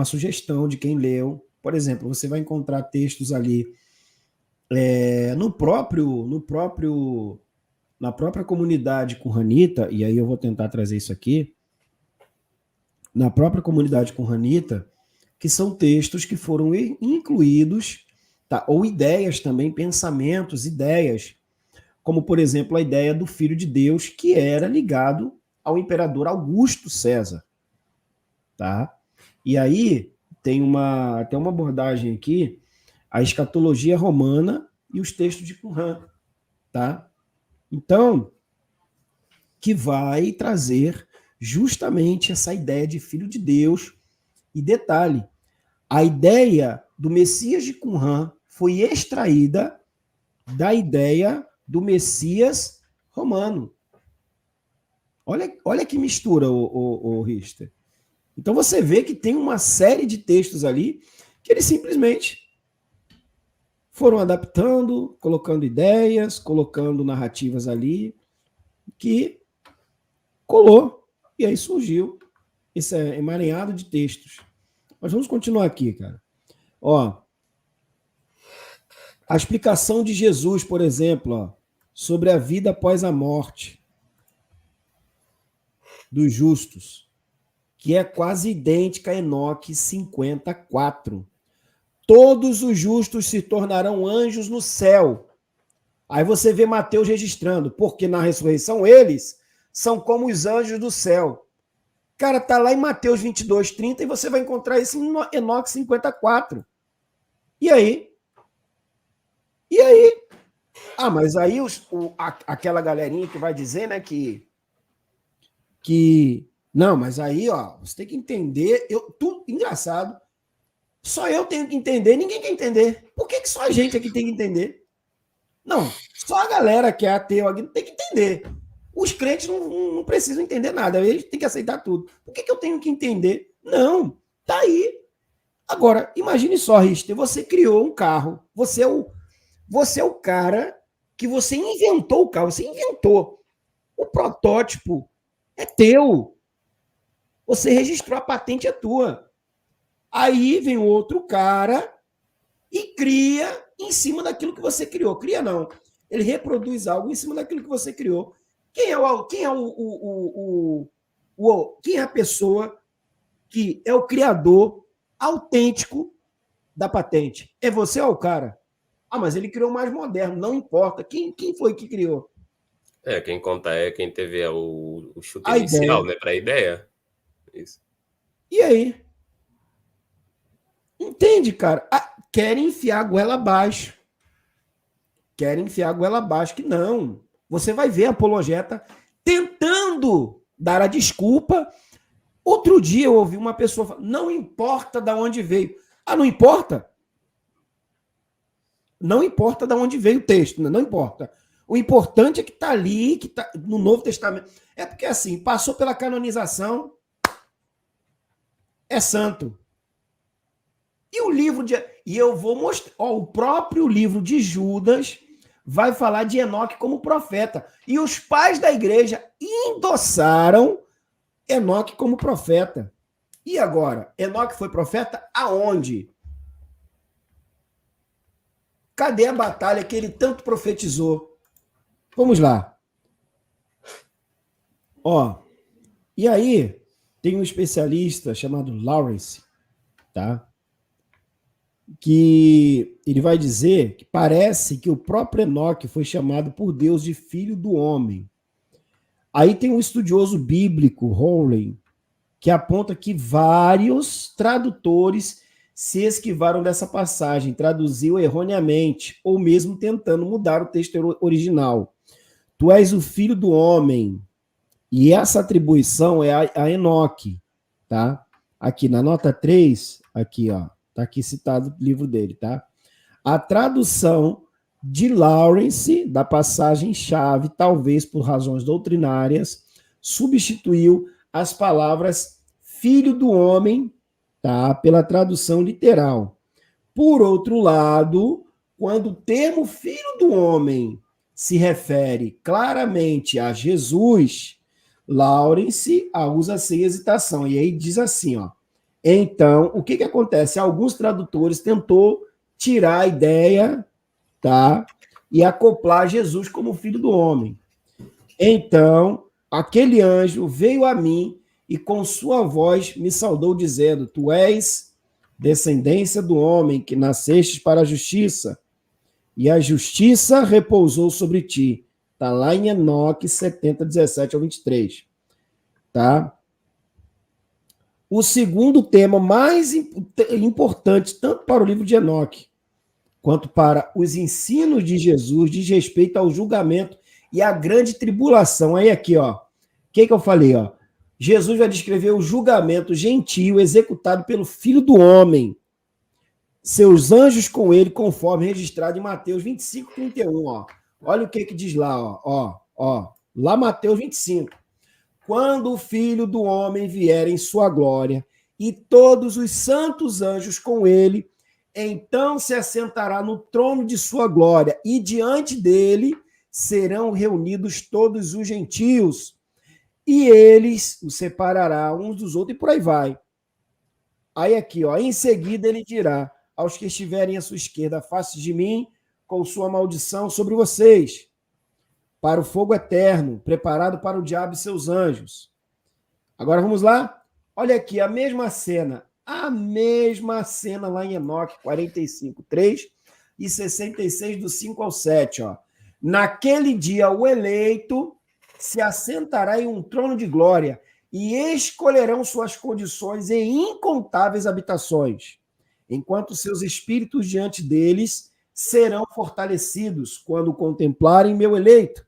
sugestão de quem leu. Por exemplo, você vai encontrar textos ali na própria comunidade qumranita, e aí eu vou tentar trazer isso aqui, na própria comunidade qumranita, que são textos que foram incluídos, tá? Ou ideias também, pensamentos, ideias, como, por exemplo, a ideia do Filho de Deus, que era ligado ao imperador Augusto César. Tá? E aí tem até uma abordagem aqui, a escatologia romana e os textos de Qumran. Tá? Então, que vai trazer justamente essa ideia de Filho de Deus. E detalhe, a ideia do Messias de Qumran foi extraída da ideia do Messias romano. Olha que mistura, o Richter. Então você vê que tem uma série de textos ali que eles simplesmente foram adaptando, colocando ideias, colocando narrativas ali, que colou. E aí surgiu esse emaranhado de textos. Mas vamos continuar aqui, cara. Ó, a explicação de Jesus, por exemplo, ó, sobre a vida após a morte dos justos, que é quase idêntica a Enoque 54. Todos os justos se tornarão anjos no céu. Aí você vê Mateus registrando, porque na ressurreição eles são como os anjos do céu. Cara, tá lá em Mateus 22, 30 e você vai encontrar isso em Enoque 54. E aí? E aí? Ah, mas aí aquela galerinha que vai dizer, né, que não, mas aí, ó, você tem que entender, engraçado, só eu tenho que entender, ninguém quer entender. Por que só a gente aqui tem que entender? Não, só a galera que é ateu aqui tem que entender. Os crentes não precisam entender nada, eles têm que aceitar tudo. Por que eu tenho que entender? Não, tá aí. Agora, imagine só, Richter, você criou um carro, você é o cara que você inventou o carro, você inventou. O protótipo é teu. Você registrou, a patente é tua. Aí vem outro cara e cria em cima daquilo que você criou. Cria não. Ele reproduz algo em cima daquilo que você criou. Quem é a pessoa que é o criador autêntico da patente? É você ou o cara? Ah, mas ele criou mais moderno. Não importa. Quem foi que criou? Quem conta é quem teve o chute inicial, né, para a ideia. Isso. E aí? Entende, cara? Querem enfiar a goela abaixo. Que não. Você vai ver a apologeta tentando dar a desculpa. Outro dia eu ouvi uma pessoa falar, não importa de onde veio. Ah, não importa? Não importa de onde veio o texto, não importa. O importante é que está ali, que está no Novo Testamento. É porque, assim, passou pela canonização, é santo. E o livro de... E eu vou mostrar... Ó, o próprio livro de Judas vai falar de Enoque como profeta. E os pais da igreja endossaram Enoque como profeta. E agora? Enoque foi profeta aonde? Cadê a batalha que ele tanto profetizou? Vamos lá. Ó, e aí tem um especialista chamado Lawrence, tá? Que ele vai dizer que parece que o próprio Enoque foi chamado por Deus de filho do homem. Aí tem um estudioso bíblico, Rowley, que aponta que vários tradutores se esquivaram dessa passagem, traduziu erroneamente, ou mesmo tentando mudar o texto original. Tu és o filho do homem. E essa atribuição é a Enoque, tá? Aqui na nota 3, aqui, ó, tá aqui citado o livro dele, tá? A tradução de Lawrence, da passagem-chave, talvez por razões doutrinárias, substituiu as palavras filho do homem, tá? Pela tradução literal. Por outro lado, quando o termo filho do homem se refere claramente a Jesus, Lawrence a usa sem hesitação. E aí diz assim, ó. Então, o que acontece? Alguns tradutores tentou tirar a ideia, tá? E acoplar Jesus como filho do homem. Então, aquele anjo veio a mim e com sua voz me saudou, dizendo: Tu és descendência do homem, que nascestes para a justiça, e a justiça repousou sobre ti. Está lá em Enoque 70, 17 ao 23. Tá? O segundo tema mais importante, tanto para o livro de Enoque, quanto para os ensinos de Jesus, diz respeito ao julgamento e à grande tribulação. Aí aqui, ó, o que eu falei? Ó? Jesus vai descrever o julgamento gentil executado pelo Filho do Homem, seus anjos com ele, conforme registrado em Mateus 25, 31. Ó. Olha o que diz lá, ó. Lá Mateus 25. Quando o Filho do Homem vier em sua glória e todos os santos anjos com ele, então se assentará no trono de sua glória e diante dele serão reunidos todos os gentios e eles os separará uns dos outros e por aí vai. Aí aqui, ó, em seguida ele dirá aos que estiverem à sua esquerda, afaste de mim com sua maldição sobre vocês, para o fogo eterno, preparado para o diabo e seus anjos. Agora vamos lá? Olha aqui, a mesma cena lá em Enoque 45, 3 e 66, do 5 ao 7. Ó. Naquele dia o eleito se assentará em um trono de glória e escolherão suas condições em incontáveis habitações, enquanto seus espíritos diante deles serão fortalecidos quando contemplarem meu eleito.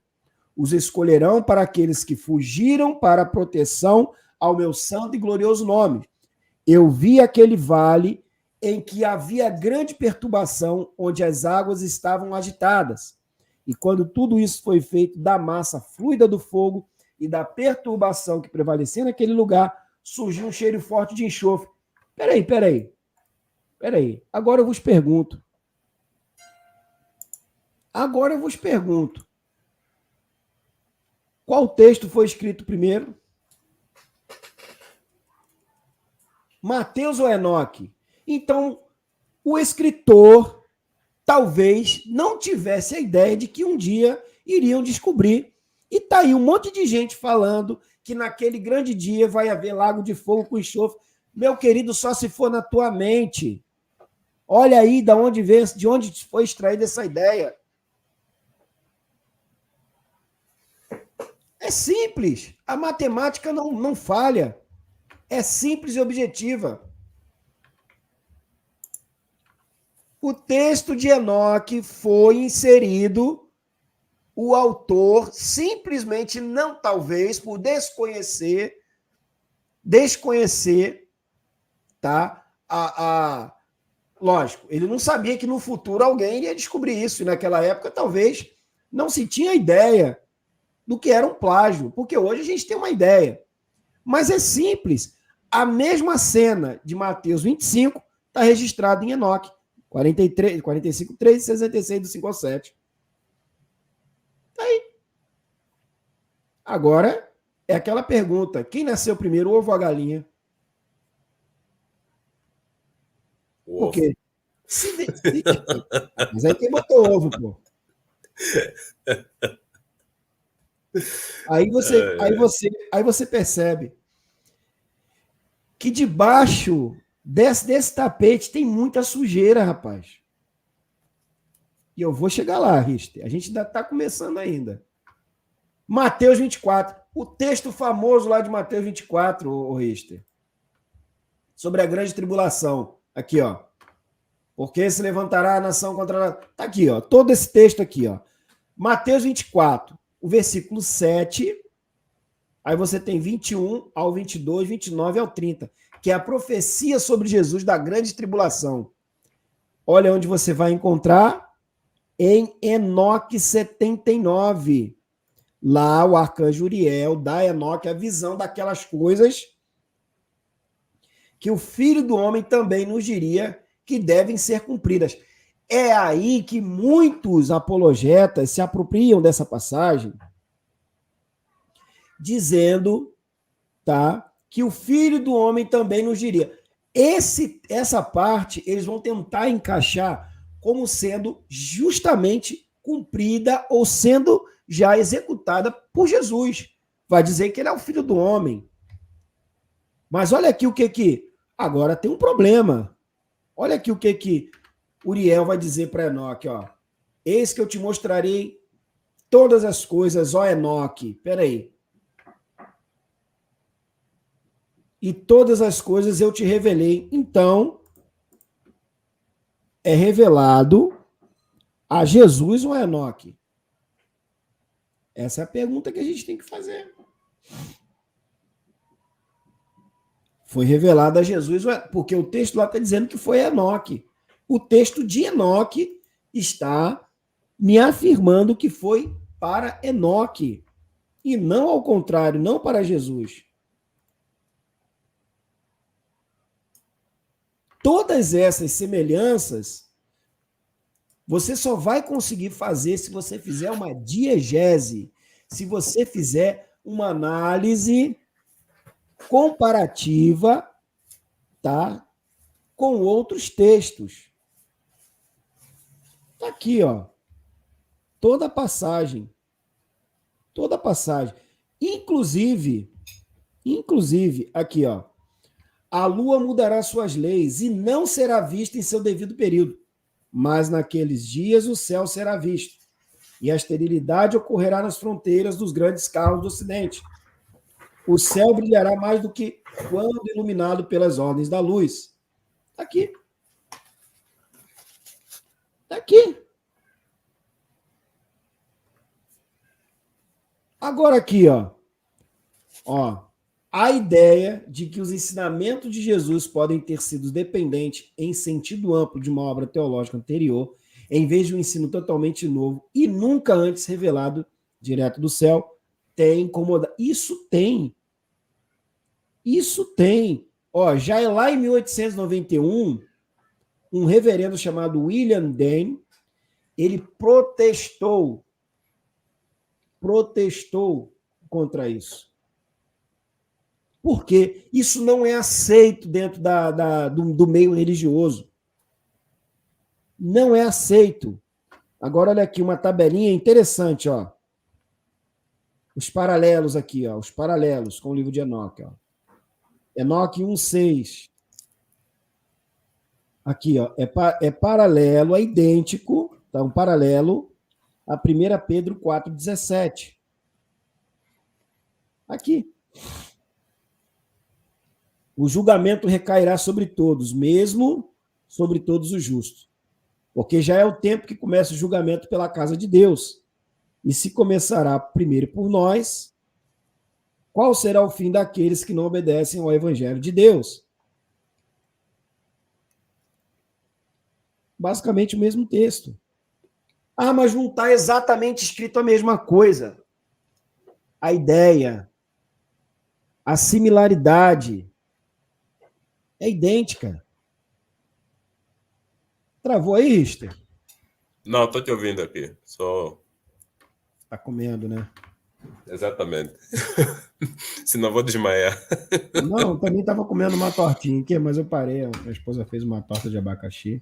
Os escolherão para aqueles que fugiram para a proteção ao meu santo e glorioso nome. Eu vi aquele vale em que havia grande perturbação, onde as águas estavam agitadas. E quando tudo isso foi feito, da massa fluida do fogo e da perturbação que prevalecia naquele lugar, surgiu um cheiro forte de enxofre. Peraí. Agora eu vos pergunto. Qual texto foi escrito primeiro? Mateus ou Enoque? Então, o escritor talvez não tivesse a ideia de que um dia iriam descobrir. E tá aí um monte de gente falando que naquele grande dia vai haver lago de fogo com enxofre. Meu querido, só se for na tua mente. Olha aí de onde foi extraída essa ideia. É simples. A matemática não falha. É simples e objetiva. O texto de Enoque foi inserido, o autor simplesmente, não talvez, por desconhecer, tá? Lógico, ele não sabia que no futuro alguém iria descobrir isso, e naquela época talvez não se tinha ideia do que era um plágio, porque hoje a gente tem uma ideia. Mas é simples. A mesma cena de Mateus 25 está registrada em Enoque, 43, 45, 3, 66 do 5 ao 7. Tá aí. Agora, é aquela pergunta: quem nasceu primeiro, o ovo ou a galinha? Porque mas aí quem botou ovo, pô? Aí você percebe que debaixo desse tapete tem muita sujeira, rapaz. E eu vou chegar lá, Richter. A gente ainda está começando ainda. Mateus 24. O texto famoso lá de Mateus 24, o Richter. Sobre a grande tribulação. Aqui, ó. Porque se levantará a nação contra a... Tá aqui, ó. Todo esse texto aqui, ó. Mateus 24, o versículo 7. Aí você tem 21 ao 22, 29 ao 30, que é a profecia sobre Jesus da grande tribulação. Olha onde você vai encontrar, em Enoque 79. Lá o arcanjo Uriel dá a Enoque a visão daquelas coisas que o Filho do Homem também nos diria que devem ser cumpridas. É aí que muitos apologetas se apropriam dessa passagem, dizendo, tá, que o Filho do Homem também nos diria. Essa parte eles vão tentar encaixar como sendo justamente cumprida ou sendo já executada por Jesus. Vai dizer que ele é o Filho do Homem. Mas olha aqui o que agora tem um problema. Olha aqui o que Uriel vai dizer para Enoque, ó. Eis que eu te mostrarei todas as coisas, ó Enoque. Peraí. E todas as coisas eu te revelei. Então, é revelado a Jesus ou a Enoque? Essa é a pergunta que a gente tem que fazer. Foi revelado a Jesus, porque o texto lá está dizendo que foi Enoque. O texto de Enoque está me afirmando que foi para Enoque. E não ao contrário, não para Jesus. Todas essas semelhanças você só vai conseguir fazer se você fizer uma diegese, se você fizer uma análise comparativa, tá, com outros textos. Tá aqui, ó. Toda a passagem. Inclusive, aqui, ó. A lua mudará suas leis e não será vista em seu devido período. Mas naqueles dias o céu será visto, e a esterilidade ocorrerá nas fronteiras dos grandes carros do ocidente. O céu brilhará mais do que quando iluminado pelas ordens da luz. Está aqui. Está aqui. Agora aqui, ó. A ideia de que os ensinamentos de Jesus podem ter sido dependentes em sentido amplo de uma obra teológica anterior, em vez de um ensino totalmente novo e nunca antes revelado direto do céu, tem incomodado. Isso tem. Já é lá em 1891, um reverendo chamado William Dane, ele protestou contra isso. Porque isso não é aceito dentro do meio religioso. Não é aceito. Agora, olha aqui, uma tabelinha interessante, ó. Os paralelos aqui, ó. Os paralelos com o livro de Enoque, ó. Enoque 1,6. Aqui, ó. É paralelo, é idêntico, tá? Um paralelo a 1 Pedro 4,17. Aqui. O julgamento recairá sobre todos, mesmo sobre todos os justos. Porque já é o tempo que começa o julgamento pela casa de Deus. E se começará primeiro por nós, qual será o fim daqueles que não obedecem ao evangelho de Deus? basicamente o mesmo texto. Ah, mas não está exatamente escrito a mesma coisa. A ideia, a similaridade é idêntica. Travou aí, Richter? Não, estou te ouvindo aqui. Só. Tá comendo, né? Exatamente. Senão vou desmaiar. Não, também estava comendo uma tortinha aqui, mas eu parei. A esposa fez uma torta de abacaxi.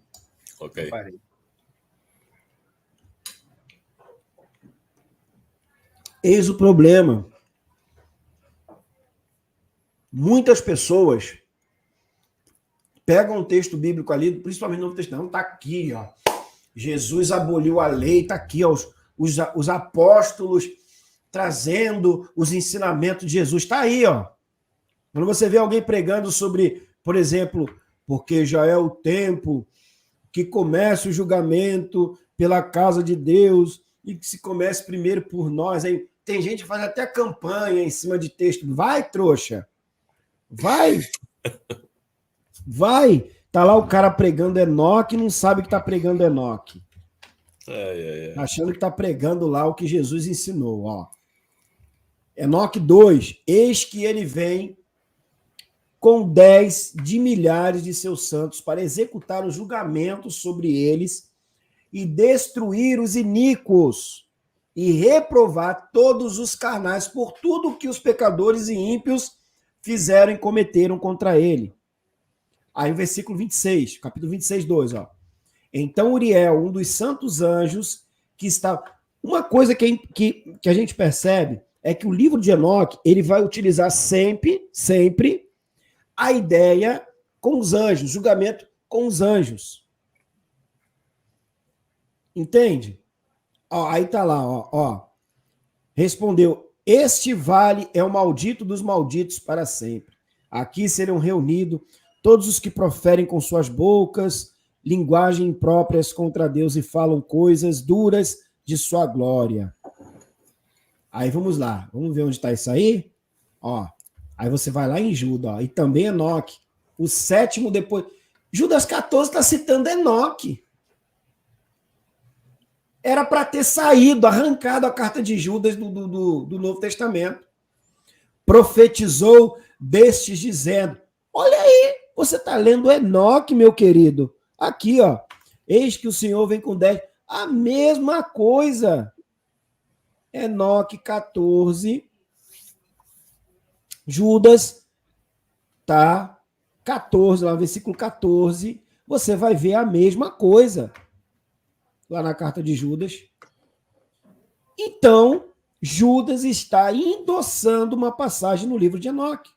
Ok. Eu parei. Eis o problema. Muitas pessoas pegam um texto bíblico ali, principalmente no Novo Testamento, está aqui, ó. Jesus aboliu a lei, está aqui, ó, os apóstolos trazendo os ensinamentos de Jesus. Está aí, ó. Quando você vê alguém pregando sobre, por exemplo, porque já é o tempo que começa o julgamento pela casa de Deus e que se comece primeiro por nós. Aí tem gente que faz até campanha em cima de texto. Vai, trouxa! Vai! Vai! Tá lá o cara pregando Enoque e não sabe que tá pregando Enoque. Achando que tá pregando lá o que Jesus ensinou, ó. Enoque 2, eis que ele vem com 10 de milhares de seus santos para executar o julgamento sobre eles e destruir os iníquos e reprovar todos os carnais por tudo que os pecadores e ímpios fizeram e cometeram contra ele. Aí o versículo 26, capítulo 26, 2, ó. Então Uriel, um dos santos anjos, que está... Uma coisa que a gente percebe é que o livro de Enoque, ele vai utilizar sempre a ideia com os anjos, julgamento com os anjos. Entende? Ó, aí tá lá, ó. Respondeu, este vale é o maldito dos malditos para sempre. Aqui serão reunidos todos os que proferem com suas bocas linguagem impróprias contra Deus e falam coisas duras de sua glória. Aí vamos lá, vamos ver onde está isso aí? Ó, aí você vai lá em Judas, ó, e também Enoque, o sétimo depois. Judas 14 está citando Enoque. Era para ter saído, arrancado a carta de Judas do Novo Testamento. Profetizou destes dizendo, olha aí, você está lendo Enoque, meu querido. Aqui, ó, eis que o Senhor vem com 10. A mesma coisa. Enoque 14. Judas, tá? 14, lá no versículo 14. Você vai ver a mesma coisa. Lá na carta de Judas. Então, Judas está endossando uma passagem no livro de Enoque.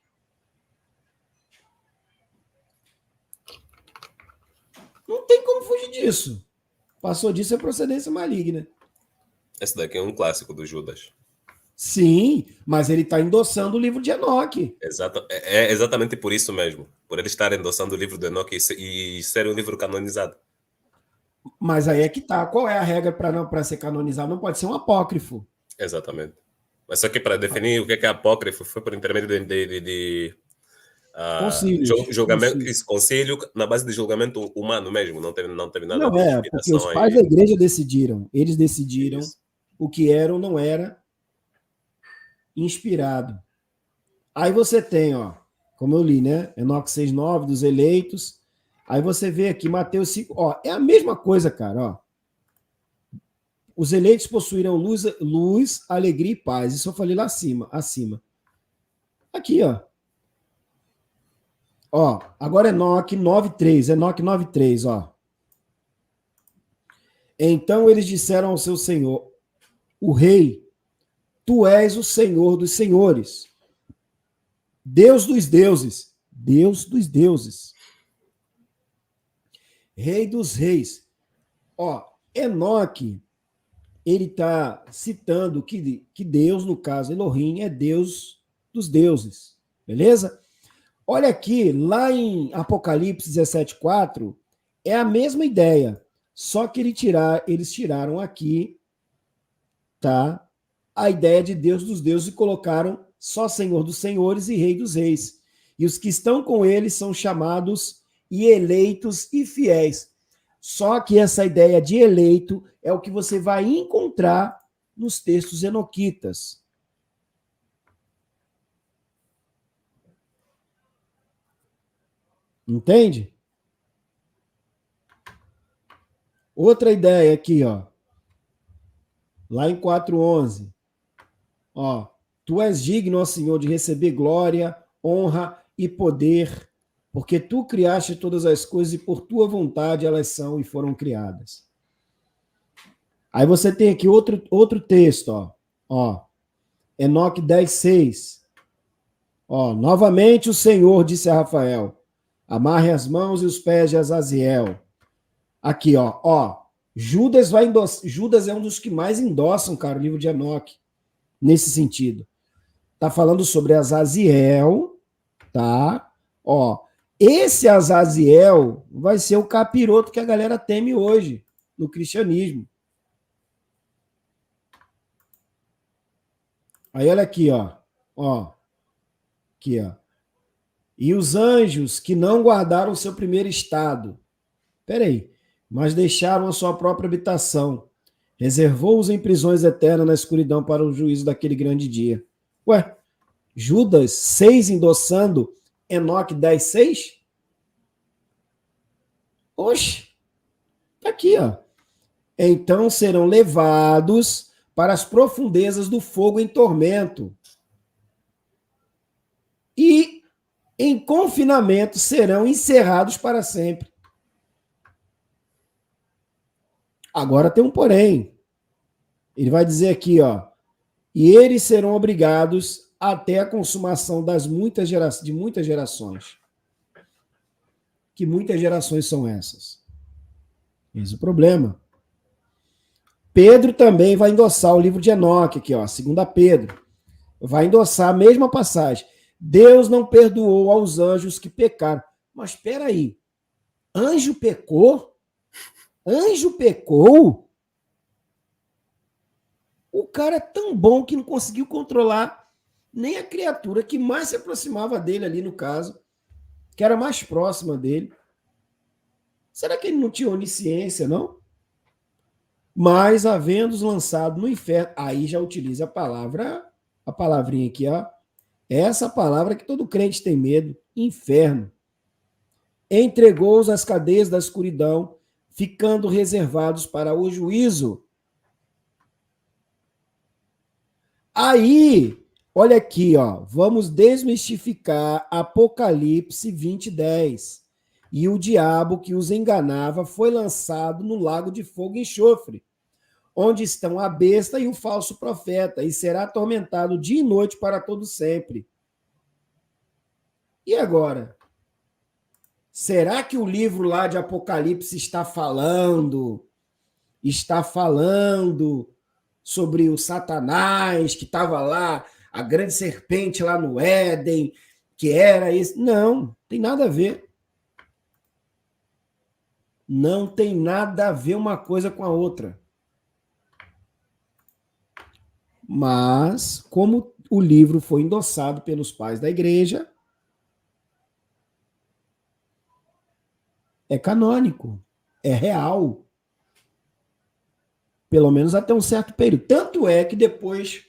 Não tem como fugir disso. Passou disso é procedência maligna. Esse daqui é um clássico do Judas. Sim, mas ele está endossando o livro de Enoque. Exato, é exatamente por isso mesmo. Por ele estar endossando o livro de Enoque e ser um livro canonizado. Mas aí é que tá. Qual é a regra para ser canonizado? Não pode ser um apócrifo. Exatamente. Mas só que para definir o que é apócrifo foi por intermédio de julgamento, concílio na base de julgamento humano mesmo, não teve nada de inspiração. Porque os pais da igreja decidiram, eles decidiram isso. O que era ou não era inspirado. Aí você tem, ó, como eu li, né? Enoque 6,9 dos eleitos. Aí você vê aqui Mateus 5, ó, é a mesma coisa, cara, ó. Os eleitos possuirão luz, alegria e paz. Isso eu falei lá acima. Aqui, ó. Ó, agora Enoque 9,3. Enoque 9,3, ó. Então eles disseram ao seu senhor, o rei, tu és o Senhor dos senhores, Deus dos deuses, Rei dos reis. Ó, Enoque, ele está citando que Deus, no caso Elohim, é Deus dos deuses. Beleza? Olha aqui, lá em Apocalipse 17,4, é a mesma ideia. Só que eles tiraram aqui, tá? A ideia de Deus dos deuses e colocaram só Senhor dos senhores e Rei dos reis. E os que estão com ele são chamados e eleitos e fiéis. Só que essa ideia de eleito é o que você vai encontrar nos textos enoquitas. Entende? Outra ideia aqui, ó. Lá em 4:11. Ó, tu és digno, ó Senhor, de receber glória, honra e poder, porque tu criaste todas as coisas e por tua vontade elas são e foram criadas. Aí você tem aqui outro texto, ó. Enoque 10:6. Ó, novamente o Senhor disse a Rafael: amarre as mãos e os pés de Azaziel. Aqui, ó. Judas é um dos que mais endossam, cara, o livro de Enoque, nesse sentido. Tá falando sobre Azaziel, tá? Ó, esse Azaziel vai ser o capiroto que a galera teme hoje no cristianismo. Aí olha aqui, ó. Aqui, ó. E os anjos que não guardaram o seu primeiro estado. Peraí. Mas deixaram a sua própria habitação. Reservou-os em prisões eternas na escuridão para o juízo daquele grande dia. Ué, Judas 6 endossando Enoque 10:6? Oxe, tá aqui, ó. Então serão levados para as profundezas do fogo em tormento. E em confinamento serão encerrados para sempre. Agora tem um porém. Ele vai dizer aqui, ó. E eles serão obrigados até a consumação de muitas gerações. Que muitas gerações são essas? Eis o problema. Pedro também vai endossar o livro de Enoque aqui, ó, 2 Pedro. Vai endossar a mesma passagem. Deus não perdoou aos anjos que pecaram. Mas espera aí. Anjo pecou? Anjo pecou? O cara é tão bom que não conseguiu controlar nem a criatura que mais se aproximava dele ali no caso, que era mais próxima dele. Será que ele não tinha onisciência, não? Mas, havendo-os lançado no inferno, aí já utiliza a palavrinha aqui, ó. Essa palavra que todo crente tem medo, inferno. Entregou-os às cadeias da escuridão, ficando reservados para o juízo. Aí, olha aqui, ó, vamos desmistificar Apocalipse 20:10. E o diabo que os enganava foi lançado no lago de fogo e enxofre, onde estão a besta e o falso profeta, e será atormentado dia e noite para todo sempre. E agora? Será que o livro lá de Apocalipse está falando sobre o Satanás, que estava lá, a grande serpente lá no Éden, que era isso? Não, tem nada a ver. Não tem nada a ver uma coisa com a outra. Mas, como o livro foi endossado pelos pais da igreja, é canônico, é real. Pelo menos até um certo período. Tanto é que depois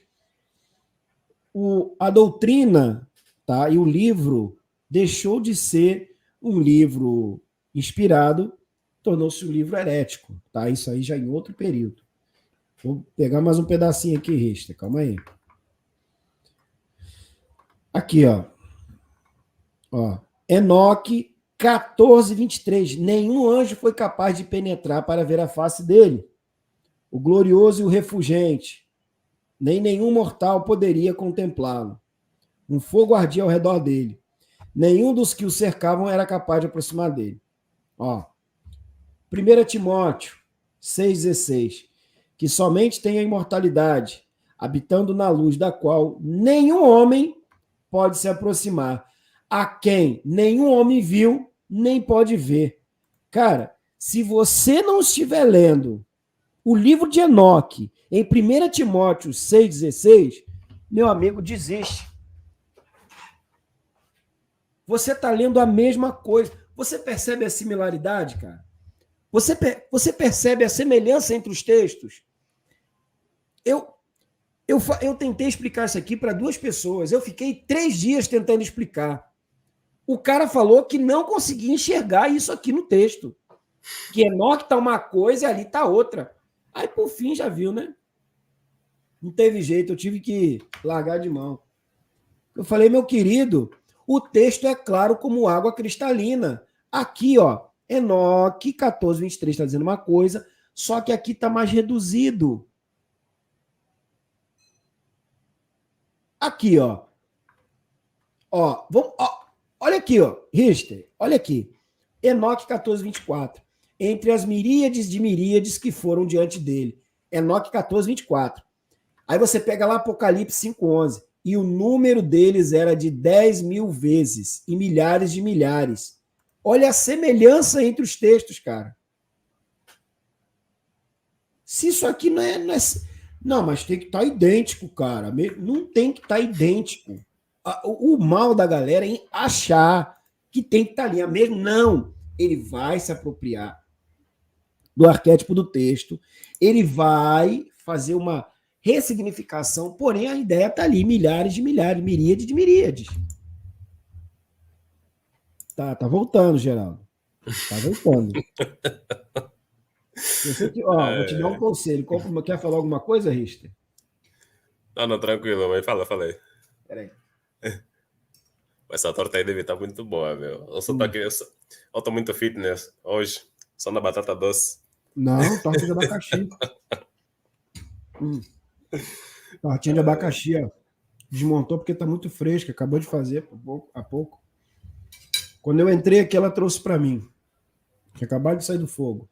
a doutrina, tá, e o livro deixou de ser um livro inspirado, tornou-se um livro herético. Tá? Isso aí já em outro período. Vou pegar mais um pedacinho aqui, Richter. Calma aí. Aqui, ó. Enoque 14:23. Nenhum anjo foi capaz de penetrar para ver a face dele, o glorioso e o refulgente. Nem nenhum mortal poderia contemplá-lo. Um fogo ardia ao redor dele. Nenhum dos que o cercavam era capaz de aproximar dele. Ó. 1 Timóteo 6,16. Que somente tem a imortalidade, habitando na luz da qual nenhum homem pode se aproximar, a quem nenhum homem viu, nem pode ver. Cara, se você não estiver lendo o livro de Enoque em 1 Timóteo 6,16, meu amigo, desiste. Você está lendo a mesma coisa. Você percebe a similaridade, cara? Você percebe a semelhança entre os textos? Eu tentei explicar isso aqui para 2 pessoas. Eu fiquei 3 dias tentando explicar. O cara falou que não conseguia enxergar isso aqui no texto. Que Enoque está uma coisa e ali está outra. Aí, por fim, já viu, né? Não teve jeito, eu tive que largar de mão. Eu falei, meu querido, o texto é claro como água cristalina. Aqui, ó, Enoque 14:23 está dizendo uma coisa, só que aqui está mais reduzido. Aqui, ó. Olha aqui, ó. Richter, olha aqui. Enoque 14:24. Entre as miríades de miríades que foram diante dele. Enoque 14:24. Aí você pega lá Apocalipse 5:11. E o número deles era de 10.000 vezes e milhares de milhares. Olha a semelhança entre os textos, cara. Se isso aqui não é. Não, mas tem que estar idêntico, cara. Não tem que estar idêntico. O mal da galera é em achar que tem que estar ali. Mesmo não. Ele vai se apropriar do arquétipo do texto. Ele vai fazer uma ressignificação, porém a ideia está ali, milhares de milhares, miríades de miríades. Tá voltando, Geraldo. Tá voltando. Vou te dar um conselho. Quer falar alguma coisa, Richter? Não, tranquilo, mas falei. Peraí. Essa torta aí deve estar muito boa, meu. Eu tô muito fitness hoje, só na batata doce. Não, torta de abacaxi. Tortinha de abacaxi, ó. Desmontou porque tá muito fresca, acabou de fazer há pouco. Quando eu entrei aqui, ela trouxe para mim. Tinha acabado de sair do forno,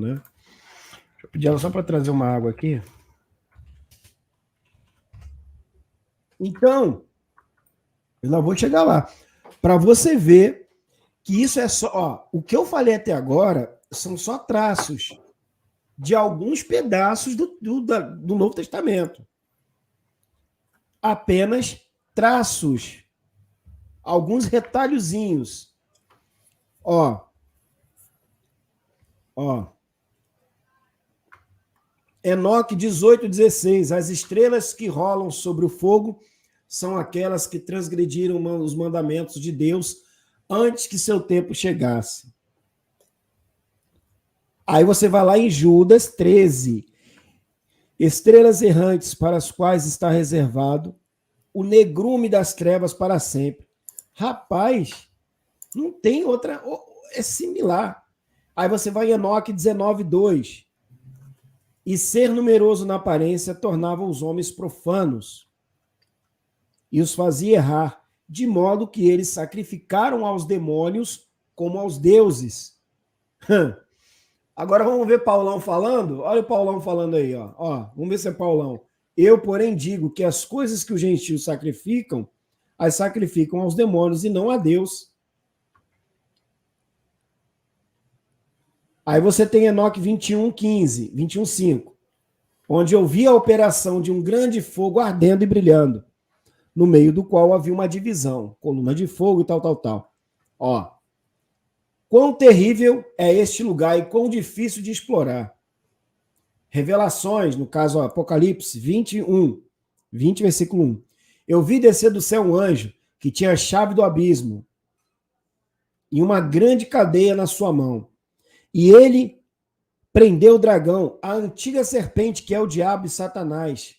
né? Deixa eu pedir ela só para trazer uma água aqui. Então, eu não vou chegar lá. Para você ver que isso é só... Ó, o que eu falei até agora são só traços de alguns pedaços do Novo Testamento. Apenas traços. Alguns retalhozinhos. Ó. Enoque 18:16. As estrelas que rolam sobre o fogo são aquelas que transgrediram os mandamentos de Deus antes que seu tempo chegasse. Aí você vai lá em Judas 13. Estrelas errantes para as quais está reservado o negrume das trevas para sempre. Rapaz, não tem outra... É similar. Aí você vai em Enoque 19:2. E ser numeroso na aparência tornava os homens profanos e os fazia errar, de modo que eles sacrificaram aos demônios como aos deuses. Agora vamos ver Paulão falando? Olha o Paulão falando aí, ó. Vamos ver se é Paulão. Eu, porém, digo que as coisas que os gentios sacrificam, as sacrificam aos demônios e não a Deus. Aí você tem Enoque 21:15, 21:5, onde eu vi a operação de um grande fogo ardendo e brilhando, no meio do qual havia uma divisão, coluna de fogo e tal. Ó, quão terrível é este lugar e quão difícil de explorar. Revelações, no caso Apocalipse 21, 20, versículo 1. Eu vi descer do céu um anjo que tinha a chave do abismo e uma grande cadeia na sua mão. E ele prendeu o dragão, a antiga serpente que é o diabo e Satanás,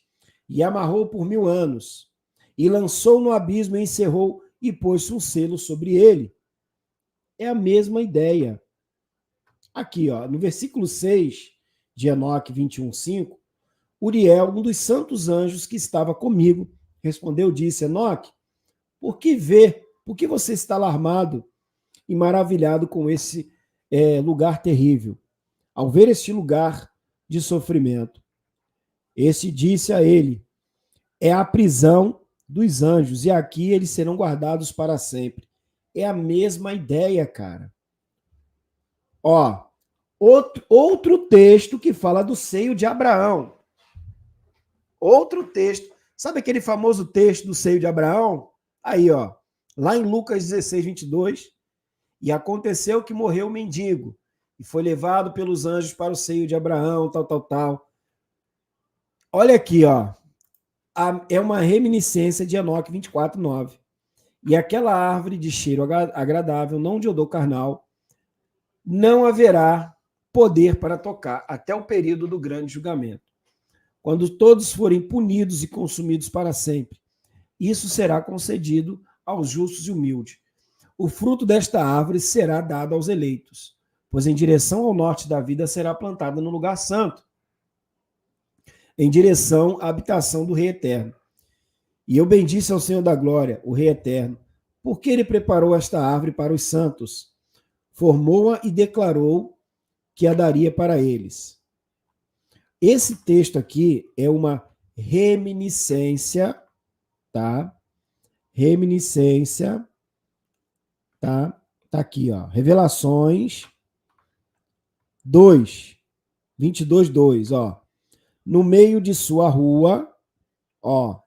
e amarrou por 1000 anos, e lançou no abismo e encerrou e pôs um selo sobre ele. É a mesma ideia. Aqui, ó, no versículo 6 de Enoque 21:5, Uriel, um dos santos anjos que estava comigo, respondeu, disse, Enoque, por que você está alarmado e maravilhado com esse lugar terrível? Ao ver este lugar de sofrimento, este disse a ele, é a prisão dos anjos, e aqui eles serão guardados para sempre. É a mesma ideia, cara. Ó, outro texto que fala do seio de Abraão. Outro texto. Sabe aquele famoso texto do seio de Abraão? Aí, ó, lá em Lucas 16:22. E aconteceu que morreu o mendigo, e foi levado pelos anjos para o seio de Abraão, tal. Olha aqui, ó. É uma reminiscência de Enoque 24:9. E aquela árvore de cheiro agradável, não de odor carnal, não haverá poder para tocar até o período do grande julgamento, quando todos forem punidos e consumidos para sempre. Isso será concedido aos justos e humildes. O fruto desta árvore será dado aos eleitos, pois em direção ao norte da vida será plantada no lugar santo, em direção à habitação do Rei Eterno. E eu bendisse ao Senhor da Glória, o Rei Eterno, porque ele preparou esta árvore para os santos, formou-a e declarou que a daria para eles. Esse texto aqui é uma reminiscência, tá? Reminiscência, tá? Tá aqui, ó. Revelações 2, 22:2, ó. No meio de sua rua, ó,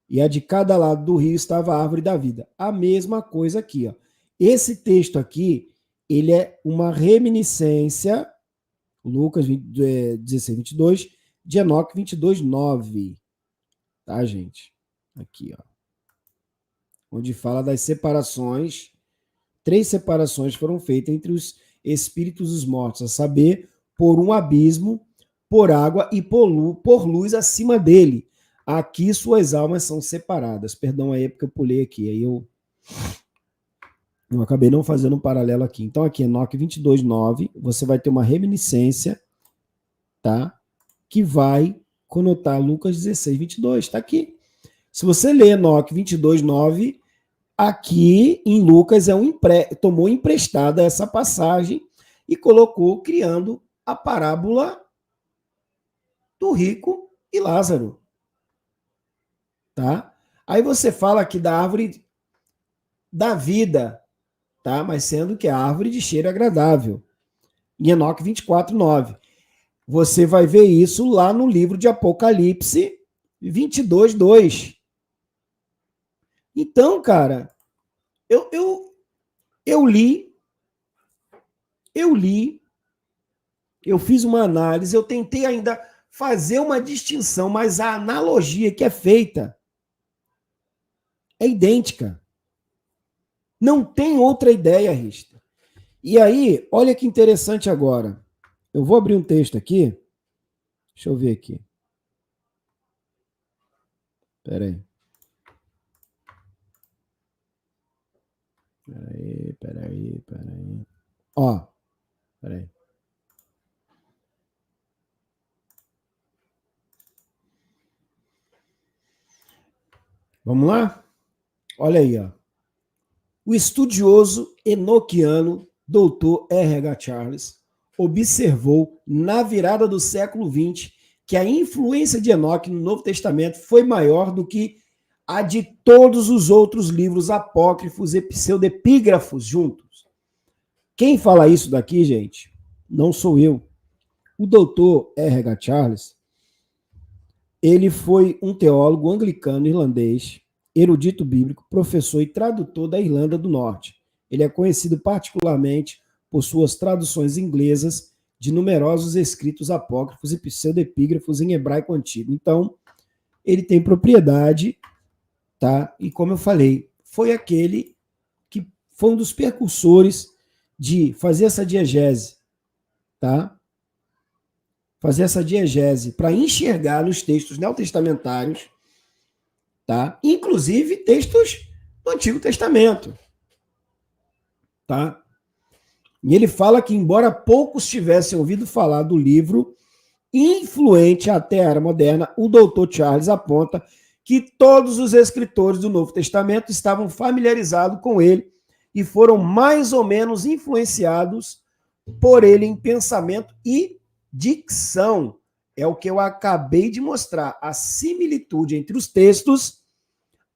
e a de cada lado do rio estava a árvore da vida. A mesma coisa aqui, ó. Esse texto aqui, ele é uma reminiscência, Lucas 16:22, de Enoque 22:9. Tá, gente? Aqui, ó. Onde fala das separações. 3 separações foram feitas entre os espíritos dos mortos, a saber, por um abismo, por água e por luz acima dele. Aqui suas almas são separadas. Perdão aí, porque eu pulei aqui. Aí eu acabei não fazendo um paralelo aqui. Então, aqui, Enoque 22:9, você vai ter uma reminiscência, tá? Que vai conotar Lucas 16:22. Está aqui. Se você ler Enoque 22:9, aqui em Lucas tomou emprestada essa passagem e colocou, criando a parábola do rico e Lázaro. Tá? Aí você fala aqui da árvore da vida, tá? Mas sendo que é a árvore de cheiro agradável. Em Enoque 24:9. Você vai ver isso lá no livro de Apocalipse 22:2. Então, cara, eu li, eu fiz uma análise, eu tentei ainda fazer uma distinção, mas a analogia que é feita é idêntica. Não tem outra ideia, Rista. E aí, olha que interessante agora. Eu vou abrir um texto aqui. Deixa eu ver aqui. Espera aí. Ó, espera aí. Vamos lá? Olha aí, ó. O estudioso enoquiano Dr. R.H. Charles observou na virada do século XX que a influência de Enoque no Novo Testamento foi maior do que a de todos os outros livros apócrifos e pseudepígrafos juntos. Quem fala isso daqui, gente, não sou eu. O Dr. R.H. Charles, ele foi um teólogo anglicano irlandês, erudito bíblico, professor e tradutor da Irlanda do Norte. Ele é conhecido particularmente por suas traduções inglesas de numerosos escritos apócrifos e pseudepígrafos em hebraico antigo. Então, ele tem propriedade, tá? E como eu falei, foi aquele que foi um dos precursores de fazer essa diegese, tá? Fazer essa diegese para enxergar nos textos neotestamentários, tá? Inclusive textos do Antigo Testamento, tá? E ele fala que, embora poucos tivessem ouvido falar do livro influente até a era moderna, o Dr. Charles aponta que todos os escritores do Novo Testamento estavam familiarizados com ele e foram mais ou menos influenciados por ele em pensamento e dicção. É o que eu acabei de mostrar, a similitude entre os textos,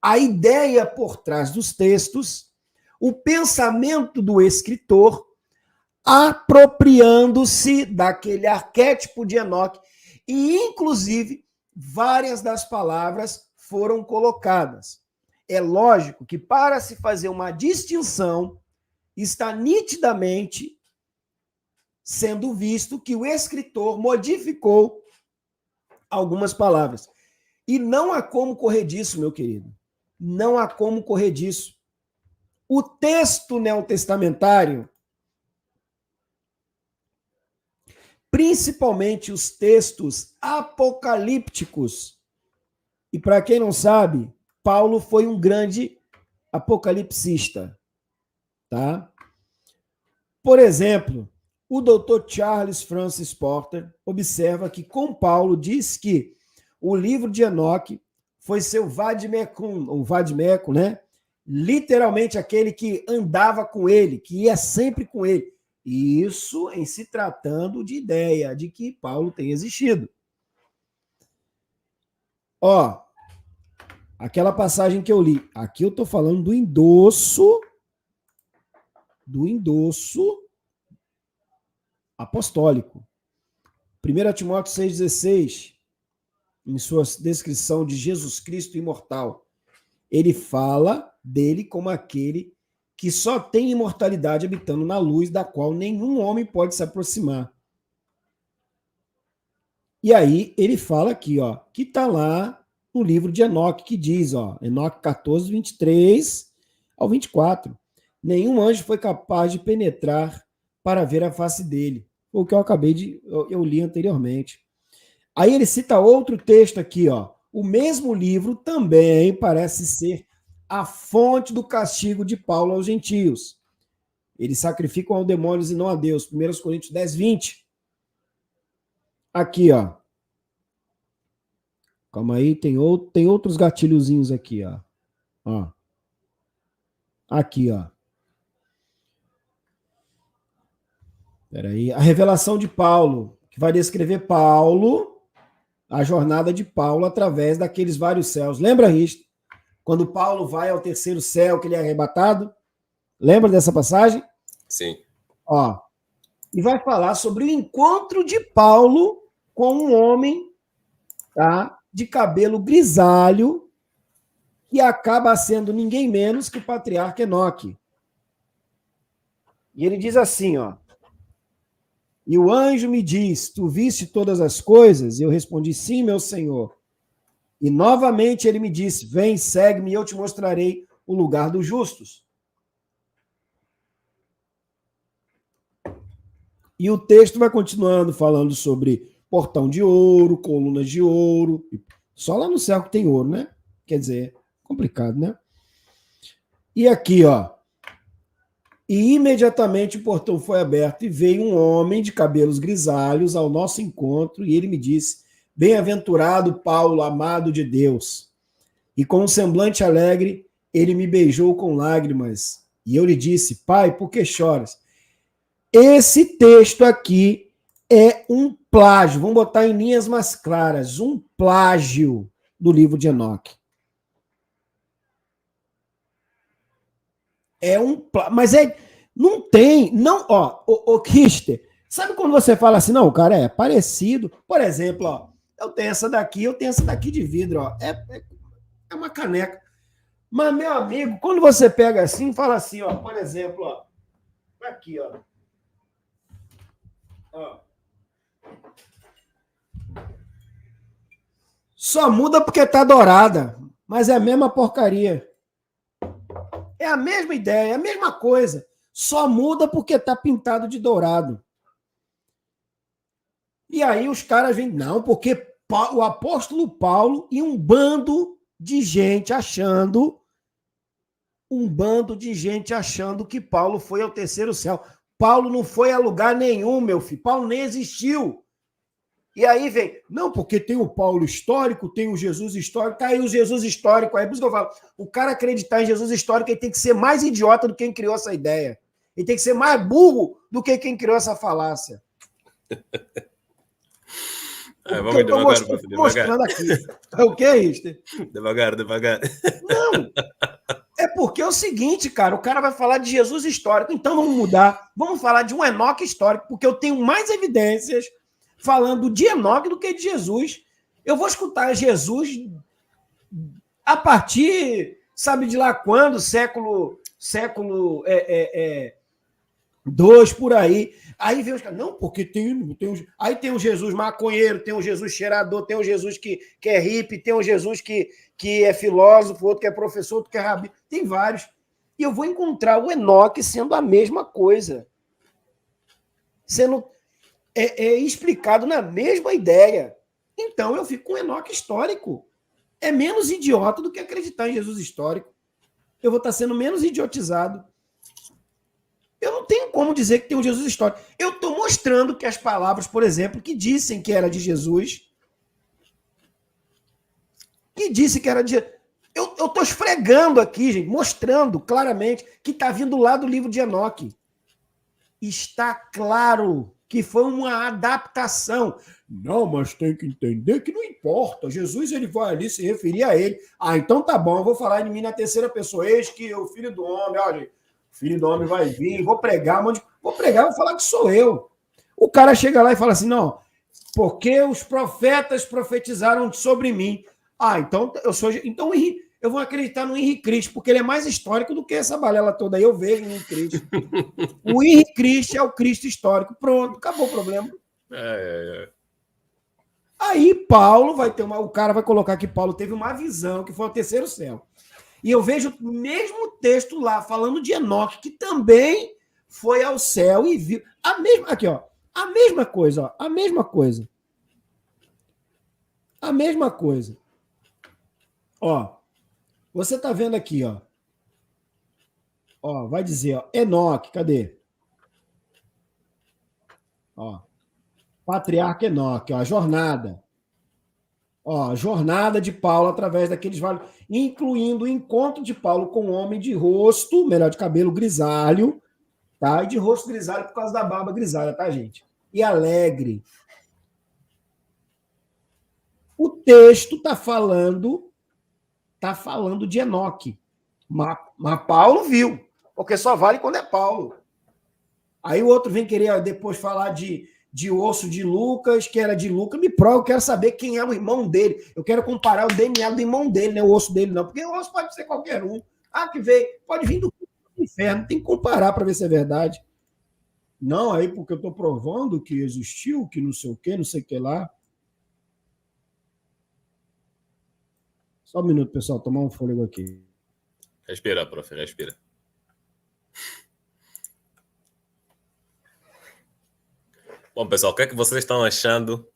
a ideia por trás dos textos, o pensamento do escritor, apropriando-se daquele arquétipo de Enoque, e inclusive várias das palavras foram colocadas. É lógico que para se fazer uma distinção, está nitidamente sendo visto que o escritor modificou algumas palavras. E não há como correr disso, meu querido. Não há como correr disso. O texto neotestamentário, principalmente os textos apocalípticos, e para quem não sabe, Paulo foi um grande apocalipsista, tá? Por exemplo, o Dr. Charles Francis Porter observa que com Paulo diz que o livro de Enoque foi seu vademecum, ou vademecum, né? Literalmente aquele que andava com ele, que ia sempre com ele. Isso em se tratando de ideia de que Paulo tem existido. Ó, aquela passagem que eu li, aqui eu estou falando do endosso apostólico. 1 Timóteo 6,16, em sua descrição de Jesus Cristo imortal, ele fala dele como aquele que só tem imortalidade habitando na luz, da qual nenhum homem pode se aproximar. E aí ele fala aqui, ó, que está lá no livro de Enoque, que diz, ó, Enoque 14, 23 ao 24, nenhum anjo foi capaz de penetrar para ver a face dele. O que eu li anteriormente. Aí ele cita outro texto aqui, ó. O mesmo livro também parece ser a fonte do castigo de Paulo aos gentios. Eles sacrificam aos demônios e não a Deus. 1 Coríntios 10, 20. Aqui, ó. Calma aí, tem outros gatilhozinhos aqui, ó. Ó. Aqui, ó. Peraí. A revelação de Paulo, que vai descrever Paulo, a jornada de Paulo através daqueles vários céus. Lembra, Risto? Quando Paulo vai ao terceiro céu, que ele é arrebatado? Lembra dessa passagem? Sim. Ó. E vai falar sobre o encontro de Paulo com um homem, tá, de cabelo grisalho, que acaba sendo ninguém menos que o patriarca Enoque. E ele diz assim, ó. E o anjo me diz, tu viste todas as coisas? E eu respondi, sim, meu senhor. E novamente ele me disse, vem, segue-me e eu te mostrarei o lugar dos justos. E o texto vai continuando falando sobre portão de ouro, colunas de ouro. Só lá no céu que tem ouro, né? Quer dizer, complicado, né? E aqui, ó. E imediatamente o portão foi aberto e veio um homem de cabelos grisalhos ao nosso encontro e ele me disse, bem-aventurado Paulo, amado de Deus. E com um semblante alegre, ele me beijou com lágrimas. E eu lhe disse, pai, por que choras? Esse texto aqui é um plágio, vamos botar em linhas mais claras, um plágio do livro de Enoque. É um plágio, mas não tem, não, ó, o Kister, sabe quando você fala assim, não, o cara é parecido, por exemplo, ó, eu tenho essa daqui de vidro, ó, é uma caneca, mas meu amigo, quando você pega assim, fala assim, ó, por exemplo, ó, aqui, ó. Só muda porque tá dourada, mas é a mesma porcaria. É a mesma ideia, é a mesma coisa. Só muda porque tá pintado de dourado. E aí os caras vêm, não, porque o apóstolo Paulo e um bando de gente achando que Paulo foi ao terceiro céu. Paulo não foi a lugar nenhum, meu filho. Paulo nem existiu. E aí vem, não, porque tem o Paulo histórico, tem o Jesus histórico, tá aí o Jesus histórico. Aí por isso que eu falo, o cara acreditar em Jesus histórico, ele tem que ser mais idiota do que quem criou essa ideia. Ele tem que ser mais burro do que quem criou essa falácia. Vamos devagar, mostrando aqui. É o que, Richter? Devagar. Não. É porque é o seguinte, cara, o cara vai falar de Jesus histórico, então vamos mudar. Vamos falar de um Enoque histórico, porque eu tenho mais evidências falando de Enoque do que de Jesus. Eu vou escutar Jesus a partir, sabe de lá quando, século 2 por aí. Aí vem os caras, não, porque aí tem um Jesus maconheiro, tem um Jesus cheirador, tem um Jesus que é hippie, tem um Jesus que é filósofo, outro que é professor, outro que é rabino, tem vários. E eu vou encontrar o Enoque sendo a mesma coisa. Sendo explicado na mesma ideia. Então eu fico com o Enoque histórico. É menos idiota do que acreditar em Jesus histórico. Eu vou estar sendo menos idiotizado. Eu não tenho como dizer que tem um Jesus histórico. Eu estou mostrando que as palavras, por exemplo, que dissem que era de Jesus, que disse que era de... Eu estou esfregando aqui, gente, mostrando claramente que está vindo lá do livro de Enoque. Está claro que foi uma adaptação. Não, mas tem que entender que não importa. Jesus ele vai ali se referir a ele. Ah, então tá bom, eu vou falar de mim na terceira pessoa. Eis que o filho do homem, olha, o filho do homem vai vir, vou pregar, vou falar que sou eu. O cara chega lá e fala assim, não, porque os profetas profetizaram sobre mim. Ah, então eu sou... Então eu vou acreditar no Henrique Cristo, porque ele é mais histórico do que essa balela toda aí. Eu vejo no Henrique Cristo. O Henrique Cristo é o Cristo histórico. Pronto, acabou o problema. Aí Paulo vai ter o cara vai colocar que Paulo teve uma visão, que foi o terceiro céu. E eu vejo o mesmo texto lá, falando de Enoque, que também foi ao céu e viu. Aqui, ó. A mesma coisa, ó. A mesma coisa. A mesma coisa. Ó. Você tá vendo aqui, ó. Ó, vai dizer, ó. Enoque, cadê? Ó. Patriarca Enoque, ó. A jornada. Ó, a jornada de Paulo através daqueles vales, incluindo o encontro de Paulo com um homem de rosto, melhor, de cabelo grisalho, tá? E de rosto grisalho por causa da barba grisalha, tá, gente? E alegre. O texto tá falando de Enoque. Mas Paulo viu, porque só vale quando é Paulo. Aí o outro vem querer depois falar de osso de Lucas, que era de Lucas. Me prova, eu quero saber quem é o irmão dele. Eu quero comparar o DNA do irmão dele, não é o osso dele, não. Porque o osso pode ser qualquer um. Ah, que veio, pode vir do inferno. Tem que comparar para ver se é verdade. Não, aí porque eu estou provando que existiu, que não sei o quê, não sei o que lá. Só um minuto, pessoal, tomar um fôlego aqui. Respira, prof, respira. Bom, pessoal, o que é que vocês estão achando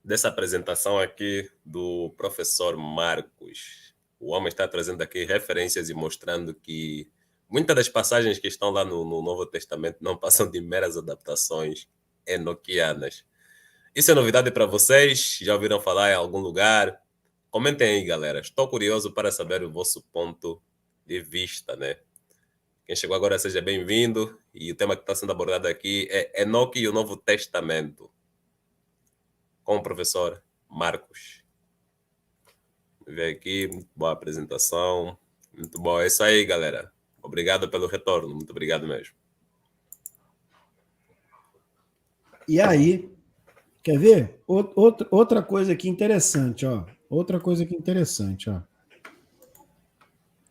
dessa apresentação aqui do professor Marcos? O homem está trazendo aqui referências e mostrando que muitas das passagens que estão lá no Novo Testamento não passam de meras adaptações enoquianas. Isso é novidade para vocês? Já ouviram falar em algum lugar? Comentem aí, galera. Estou curioso para saber o vosso ponto de vista, né? Quem chegou agora, seja bem-vindo. E o tema que está sendo abordado aqui é Enoque e o Novo Testamento, com o professor Marcos. Vamos ver aqui, muito boa apresentação. Muito bom. É isso aí, galera. Obrigado pelo retorno. Muito obrigado mesmo. E aí, quer ver? Outra coisa aqui interessante, ó. Outra coisa aqui interessante, ó.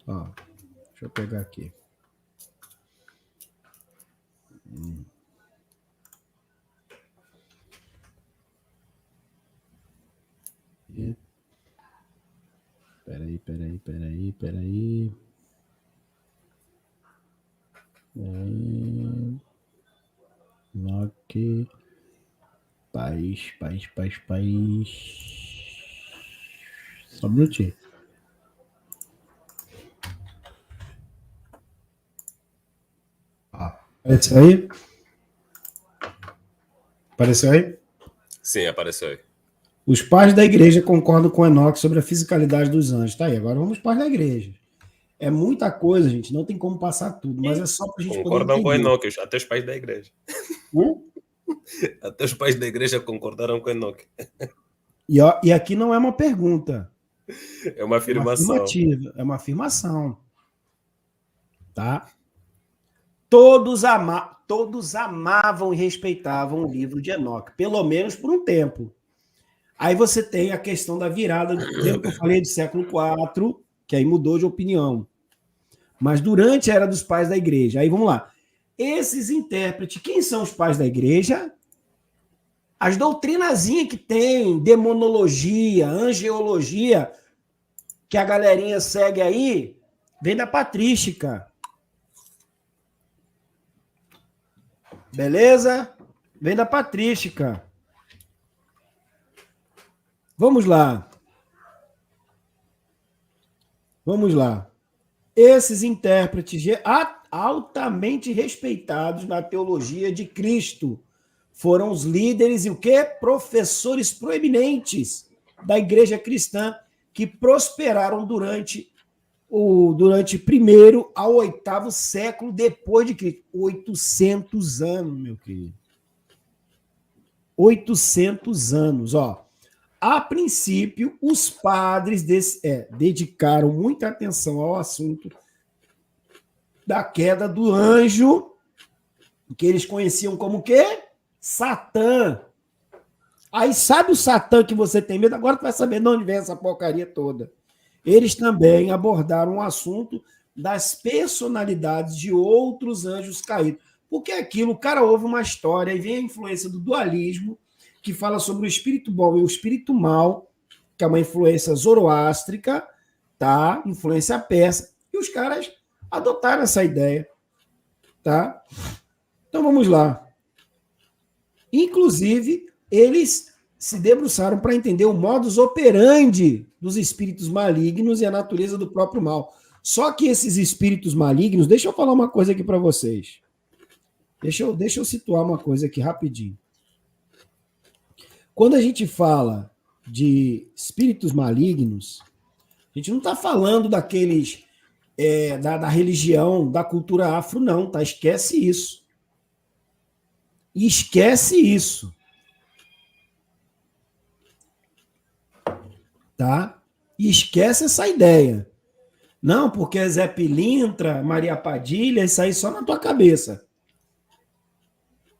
Ó, deixa eu pegar aqui. Peraí. Enoque. País. Só um minutinho. Apareceu aí? Apareceu aí? Sim, apareceu aí. Os pais da igreja concordam com Enoque sobre a fisicalidade dos anjos. Tá aí, agora vamos pais da igreja. É muita coisa, gente. Não tem como passar tudo, mas é só para a gente poder entender. Concordam com Enoque, até os pais da igreja. Até os pais da igreja concordaram com Enoque. E aqui não é uma pergunta. É uma afirmação. É uma afirmação. Tá? Todos amavam e respeitavam o livro de Enoque, pelo menos por um tempo. Aí você tem a questão da virada, lembra que eu falei do século IV, que aí mudou de opinião. Mas durante a era dos pais da igreja. Aí vamos lá. esses intérpretes, quem são os pais da igreja? As doutrinazinhas que tem, demonologia, angeologia, que a galerinha segue aí, vem da patrística. Beleza? Vem da patrística. Vamos lá. Vamos lá. Esses intérpretes altamente respeitados na teologia de Cristo foram os líderes e o quê? Professores proeminentes da igreja cristã que prosperaram durante primeiro ao 8º século depois de Cristo. 800 anos, meu querido. 800 anos, ó. A princípio, os padres dedicaram muita atenção ao assunto da queda do anjo, que eles conheciam como o quê? Satã. Aí sabe o Satã que você tem medo? Agora tu vai saber de onde vem essa porcaria toda. Eles também abordaram o assunto das personalidades de outros anjos caídos. Porque aquilo, o cara ouve uma história e vem a influência do dualismo, que fala sobre o espírito bom e o espírito mal, que é uma influência zoroástrica, tá? Influência persa. E os caras adotaram essa ideia, tá? Então vamos lá. Inclusive, eles se debruçaram para entender o modus operandi dos espíritos malignos e a natureza do próprio mal. Só que esses espíritos malignos, deixa eu falar uma coisa aqui para vocês. Deixa eu situar uma coisa aqui rapidinho. Quando a gente fala de espíritos malignos, a gente não está falando daqueles da religião, da cultura afro, não, tá? Esquece isso. Esquece isso. Tá? E esquece essa ideia. Não, porque Zé Pilintra, Maria Padilha, isso aí só na tua cabeça.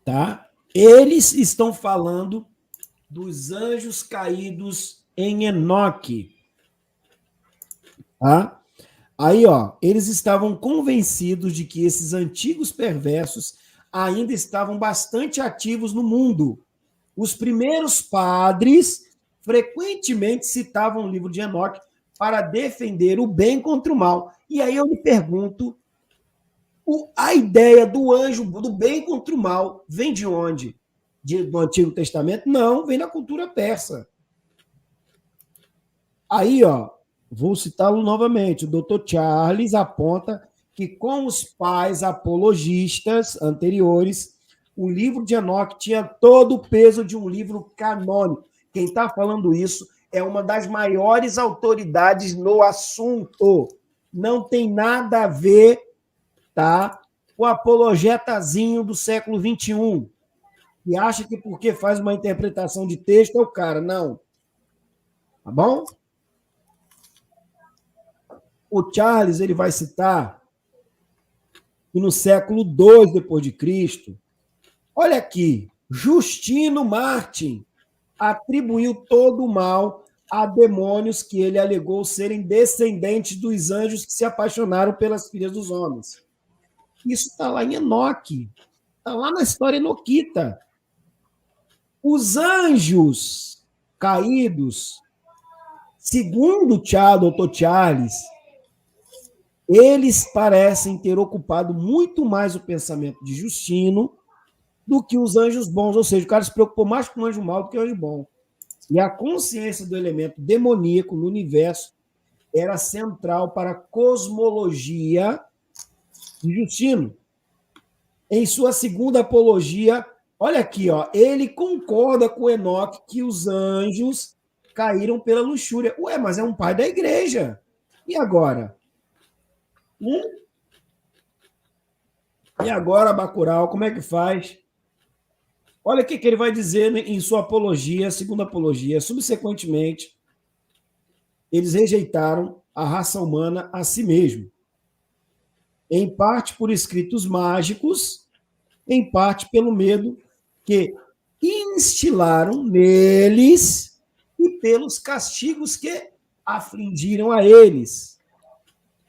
Tá? Eles estão falando dos anjos caídos em Enoque. Tá? Aí, ó, eles estavam convencidos de que esses antigos perversos ainda estavam bastante ativos no mundo. Os primeiros padres frequentemente citavam o livro de Enoque para defender o bem contra o mal. E aí eu me pergunto, a ideia do anjo, do bem contra o mal, vem de onde? Do Antigo Testamento? Não, vem da cultura persa. Aí, ó, vou citá-lo novamente, o Dr. Charles aponta que com os pais apologistas anteriores, o livro de Enoque tinha todo o peso de um livro canônico. Quem está falando isso é uma das maiores autoridades no assunto. Não tem nada a ver, tá, com o apologetazinho do século XXI. E acha que porque faz uma interpretação de texto é o cara. Não. Tá bom? O Charles ele vai citar que no século II depois de Cristo, olha aqui, Justino Martim atribuiu todo o mal a demônios que ele alegou serem descendentes dos anjos que se apaixonaram pelas filhas dos homens. Isso está lá em Enoque, está lá na história enoquita. Os anjos caídos, segundo o Dr. Charles, eles parecem ter ocupado muito mais o pensamento de Justino do que os anjos bons, ou seja, o cara se preocupou mais com o anjo mau do que o anjo bom. E a consciência do elemento demoníaco no universo era central para a cosmologia de Justino. Em sua segunda apologia, olha aqui, ó, ele concorda com Enoque que os anjos caíram pela luxúria. Ué, mas é um pai da igreja. E agora? E agora, Bacurau, como é que faz? Olha o que ele vai dizer em sua apologia, segunda apologia. Subsequentemente, eles rejeitaram a raça humana a si mesmo. Em parte por escritos mágicos, em parte pelo medo que instilaram neles e pelos castigos que afligiram a eles.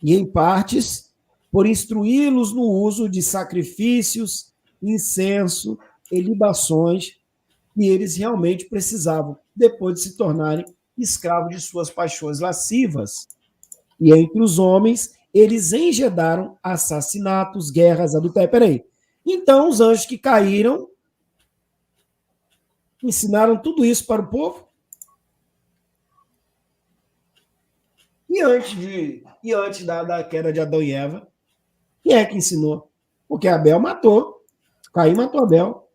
E em partes por instruí-los no uso de sacrifícios, incenso e libações que eles realmente precisavam, depois de se tornarem escravos de suas paixões lascivas. E entre os homens, eles engedraram assassinatos, guerras, adultério. Peraí. Então, os anjos que caíram ensinaram tudo isso para o povo? E antes da queda de Adão e Eva, quem é que ensinou? Porque Abel matou. Caim matou Abel.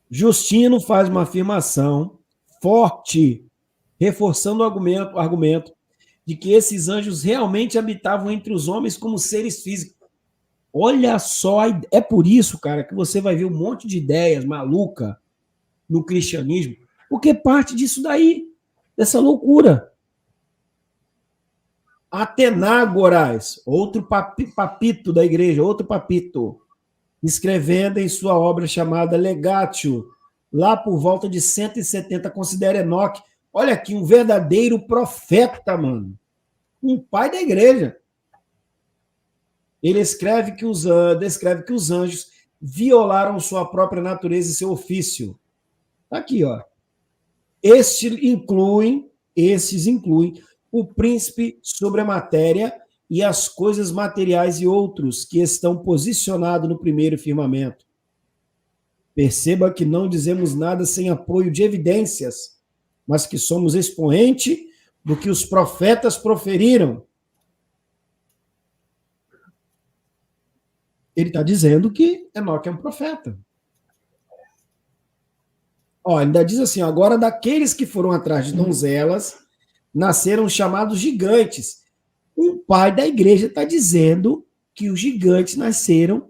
Justino faz uma afirmação forte, reforçando o argumento de que esses anjos realmente habitavam entre os homens como seres físicos. Olha só, é por isso, cara, que você vai ver um monte de ideias maluca no cristianismo, porque parte disso daí, dessa loucura. Atenágoras, outro papito da igreja, outro papito, escrevendo em sua obra chamada Legatio, lá por volta de 170, considera Enoque, olha aqui, um verdadeiro profeta, mano. Um pai da igreja. Ele descreve que os anjos violaram sua própria natureza e seu ofício. Aqui, ó. Estes incluem o príncipe sobre a matéria e as coisas materiais e outros que estão posicionados no primeiro firmamento. Perceba que não dizemos nada sem apoio de evidências, mas que somos expoente do que os profetas proferiram. Ele está dizendo que Enoque é um profeta. Ó, ele ainda diz assim, agora daqueles que foram atrás de donzelas, nasceram chamados gigantes. Um pai da igreja está dizendo que os gigantes nasceram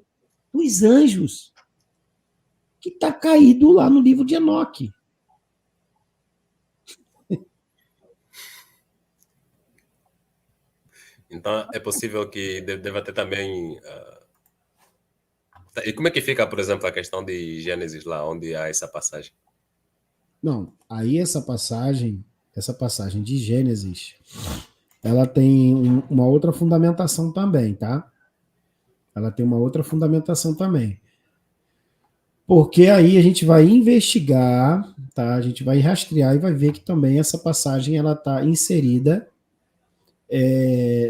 dos anjos, que está caído lá no livro de Enoque. Então, é possível que deva ter também... E como é que fica, por exemplo, a questão de Gênesis lá, onde há essa passagem? Não, aí essa passagem de Gênesis, ela tem uma outra fundamentação também, tá? Ela tem uma outra fundamentação também. Porque aí a gente vai investigar, tá? A gente vai rastrear e vai ver que também essa passagem ela está inserida,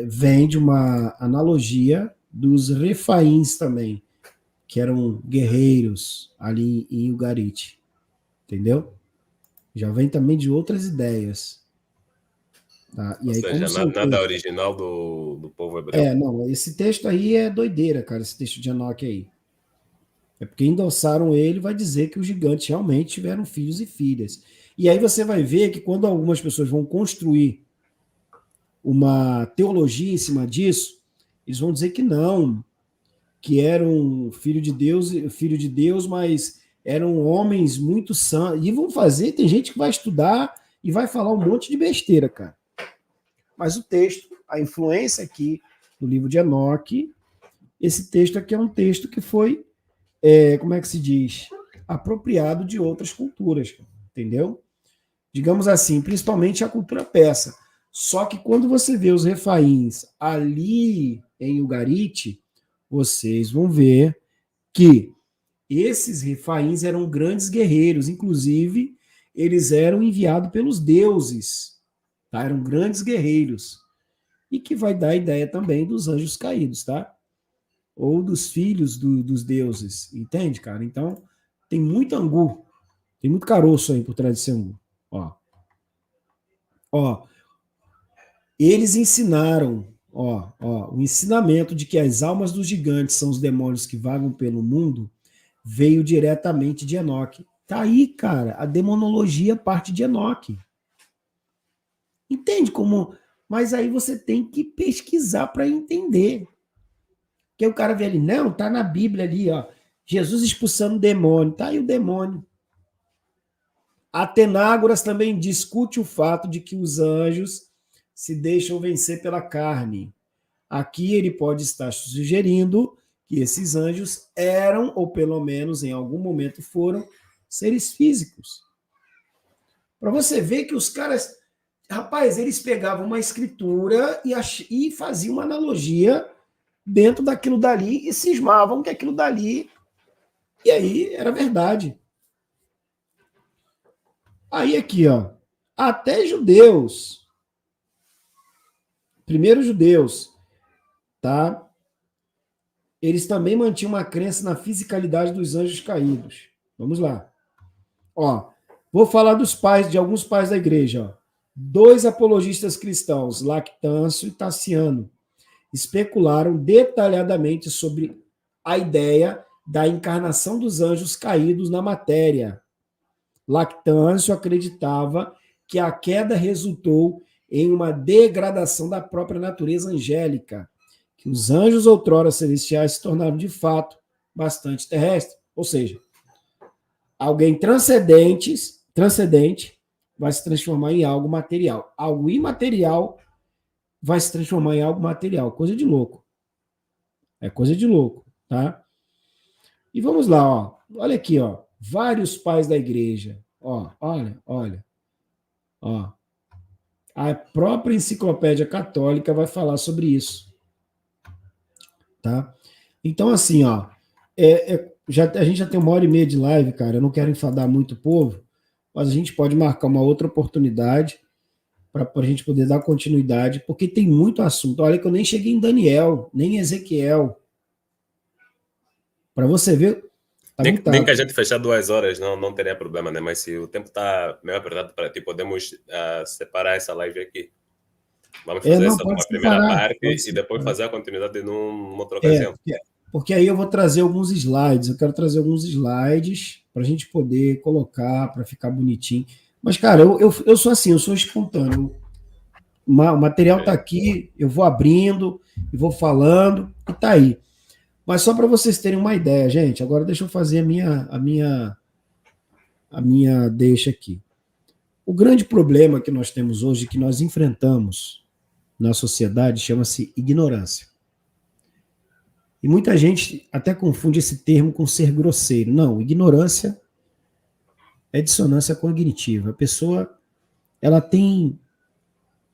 vem de uma analogia dos refaíns também, que eram guerreiros ali em Ugarite, entendeu? Já vem também de outras ideias. Tá? E Ou aí, seja, nada original do povo hebreu. Não, esse texto aí é doideira, cara, esse texto de Enoque aí. É porque endossaram ele, vai dizer que os gigantes realmente tiveram filhos e filhas. E aí você vai ver que quando algumas pessoas vão construir uma teologia em cima disso, eles vão dizer que não, que eram filho de Deus, mas eram homens muito santos. E vão fazer, tem gente que vai estudar e vai falar um monte de besteira, cara. Mas o texto, a influência aqui do livro de Enoque, esse texto aqui é um texto que foi, como é que se diz? Apropriado de outras culturas, entendeu? Digamos assim, principalmente a cultura persa. Só que quando você vê os refaíns ali em Ugarite, vocês vão ver que esses refaíns eram grandes guerreiros, inclusive eles eram enviados pelos deuses, tá? Eram grandes guerreiros. E que vai dar a ideia também dos anjos caídos, tá? Ou dos filhos dos deuses, entende, cara? Então, tem muito angu, tem muito caroço aí por trás desse angu. Ó, eles ensinaram, o ensinamento de que as almas dos gigantes são os demônios que vagam pelo mundo veio diretamente de Enoque. Tá aí, cara, a demonologia parte de Enoque. Entende como? Mas aí você tem que pesquisar para entender. Porque o cara vê ali, não, tá na Bíblia ali, ó, Jesus expulsando o demônio, tá aí o demônio. Atenágoras também discute o fato de que os anjos se deixam vencer pela carne. Aqui ele pode estar sugerindo que esses anjos eram, ou pelo menos em algum momento foram, seres físicos. Para você ver que os caras Rapaz, eles pegavam uma escritura e faziam uma analogia dentro daquilo dali e cismavam que aquilo dali, e aí era verdade. Aí aqui, ó, até judeus, primeiros judeus, tá? Eles também mantinham uma crença na fisicalidade dos anjos caídos. Vamos lá. Ó, vou falar dos pais, de alguns pais da igreja, ó. 2 apologistas cristãos, Lactâncio e Tassiano, especularam detalhadamente sobre a ideia da encarnação dos anjos caídos na matéria. Lactâncio acreditava que a queda resultou em uma degradação da própria natureza angélica, que os anjos outrora celestiais se tornaram de fato bastante terrestres. Ou seja, alguém transcendente vai se transformar em algo material. Algo imaterial vai se transformar em algo material. Coisa de louco. É coisa de louco, tá? E vamos lá, ó. Olha aqui, ó. Vários pais da igreja. Ó, olha. Ó. A própria enciclopédia católica vai falar sobre isso. Tá? Então, assim, ó. A gente já tem 1h30 de live, cara. Eu não quero enfadar muito o povo, mas a gente pode marcar uma outra oportunidade para a gente poder dar continuidade, porque tem muito assunto. Olha que eu nem cheguei em Daniel, nem em Ezequiel. Para você ver, tá nem que a gente fechar 2 horas não teria problema, né? Mas se o tempo tá meio apertado para ti, podemos separar essa live aqui. Vamos fazer essa uma primeira parte e depois fazer a continuidade numa outra ocasião. Porque aí eu vou trazer alguns slides. Eu quero trazer alguns slides para a gente poder colocar, para ficar bonitinho. Mas, cara, eu sou assim, eu sou espontâneo. O material está aqui, eu vou abrindo, e vou falando, e tá aí. Mas só para vocês terem uma ideia, gente, agora deixa eu fazer a minha deixa aqui. O grande problema que nós temos hoje, que nós enfrentamos na sociedade, chama-se ignorância. E muita gente até confunde esse termo com ser grosseiro. Não, ignorância é dissonância cognitiva. A pessoa, ela tem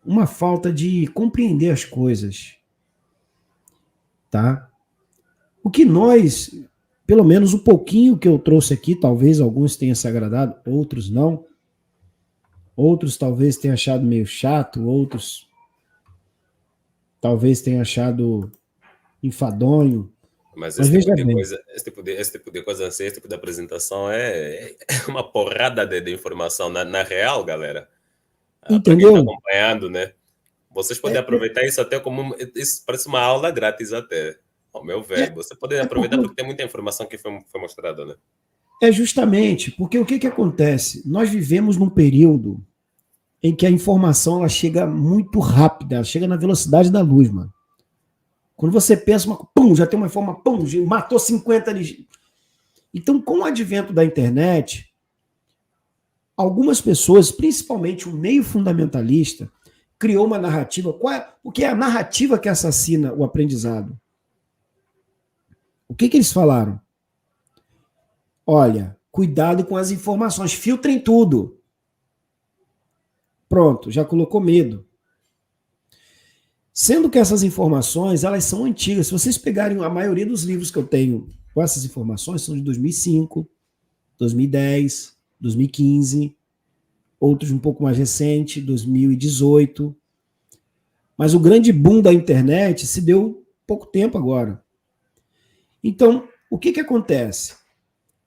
uma falta de compreender as coisas, tá? O que nós, pelo menos um pouquinho que eu trouxe aqui, talvez alguns tenham se agradado, outros não. Outros talvez tenham achado meio chato, outros talvez tenham achado enfadonho. Mas esse tipo de coisa, esse tipo de coisa, esse tipo de apresentação é uma porrada de informação na real, galera. Para quem está acompanhando, né? Vocês podem aproveitar isso até como isso parece uma aula grátis até, ao meu ver. Você pode aproveitar porque tem muita informação que foi mostrada, né? É justamente porque o que acontece? Nós vivemos num período em que a informação ela chega muito rápida, ela chega na velocidade da luz, mano. Quando você pensa, pum, já tem uma informação, pum, matou 50 ali. Então, com o advento da internet, algumas pessoas, principalmente o meio fundamentalista, criou uma narrativa. O que é a narrativa que assassina o aprendizado? O que eles falaram? Olha, cuidado com as informações, filtrem tudo. Pronto, já colocou medo. Sendo que essas informações, elas são antigas. Se vocês pegarem a maioria dos livros que eu tenho com essas informações, são de 2005, 2010, 2015, outros um pouco mais recente, 2018. Mas o grande boom da internet se deu pouco tempo agora. Então, o que acontece?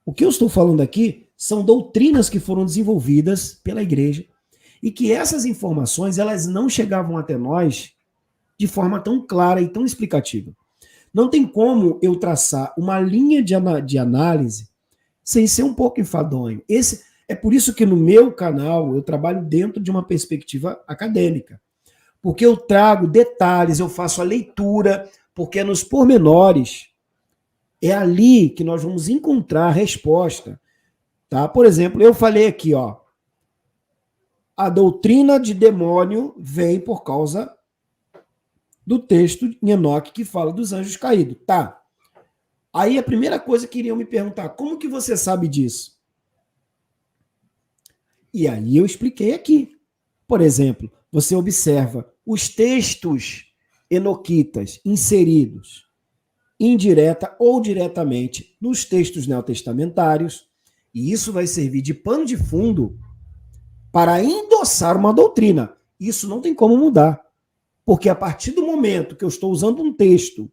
O que eu estou falando aqui são doutrinas que foram desenvolvidas pela igreja e que essas informações elas não chegavam até nós de forma tão clara e tão explicativa. Não tem como eu traçar uma linha de análise sem ser um pouco enfadonho. É por isso que no meu canal eu trabalho dentro de uma perspectiva acadêmica. Porque eu trago detalhes, eu faço a leitura, porque é nos pormenores, é ali que nós vamos encontrar a resposta. Tá? Por exemplo, eu falei aqui, ó, a doutrina de demônio vem por causa do texto em Enoque que fala dos anjos caídos. Tá. Aí a primeira coisa que iriam me perguntar, como que você sabe disso? E aí eu expliquei aqui. por exemplo, você observa os textos enoquitas inseridos indireta ou diretamente nos textos neotestamentários, e isso vai servir de pano de fundo para endossar uma doutrina. Isso não tem como mudar, porque a partir do momento que eu estou usando um texto,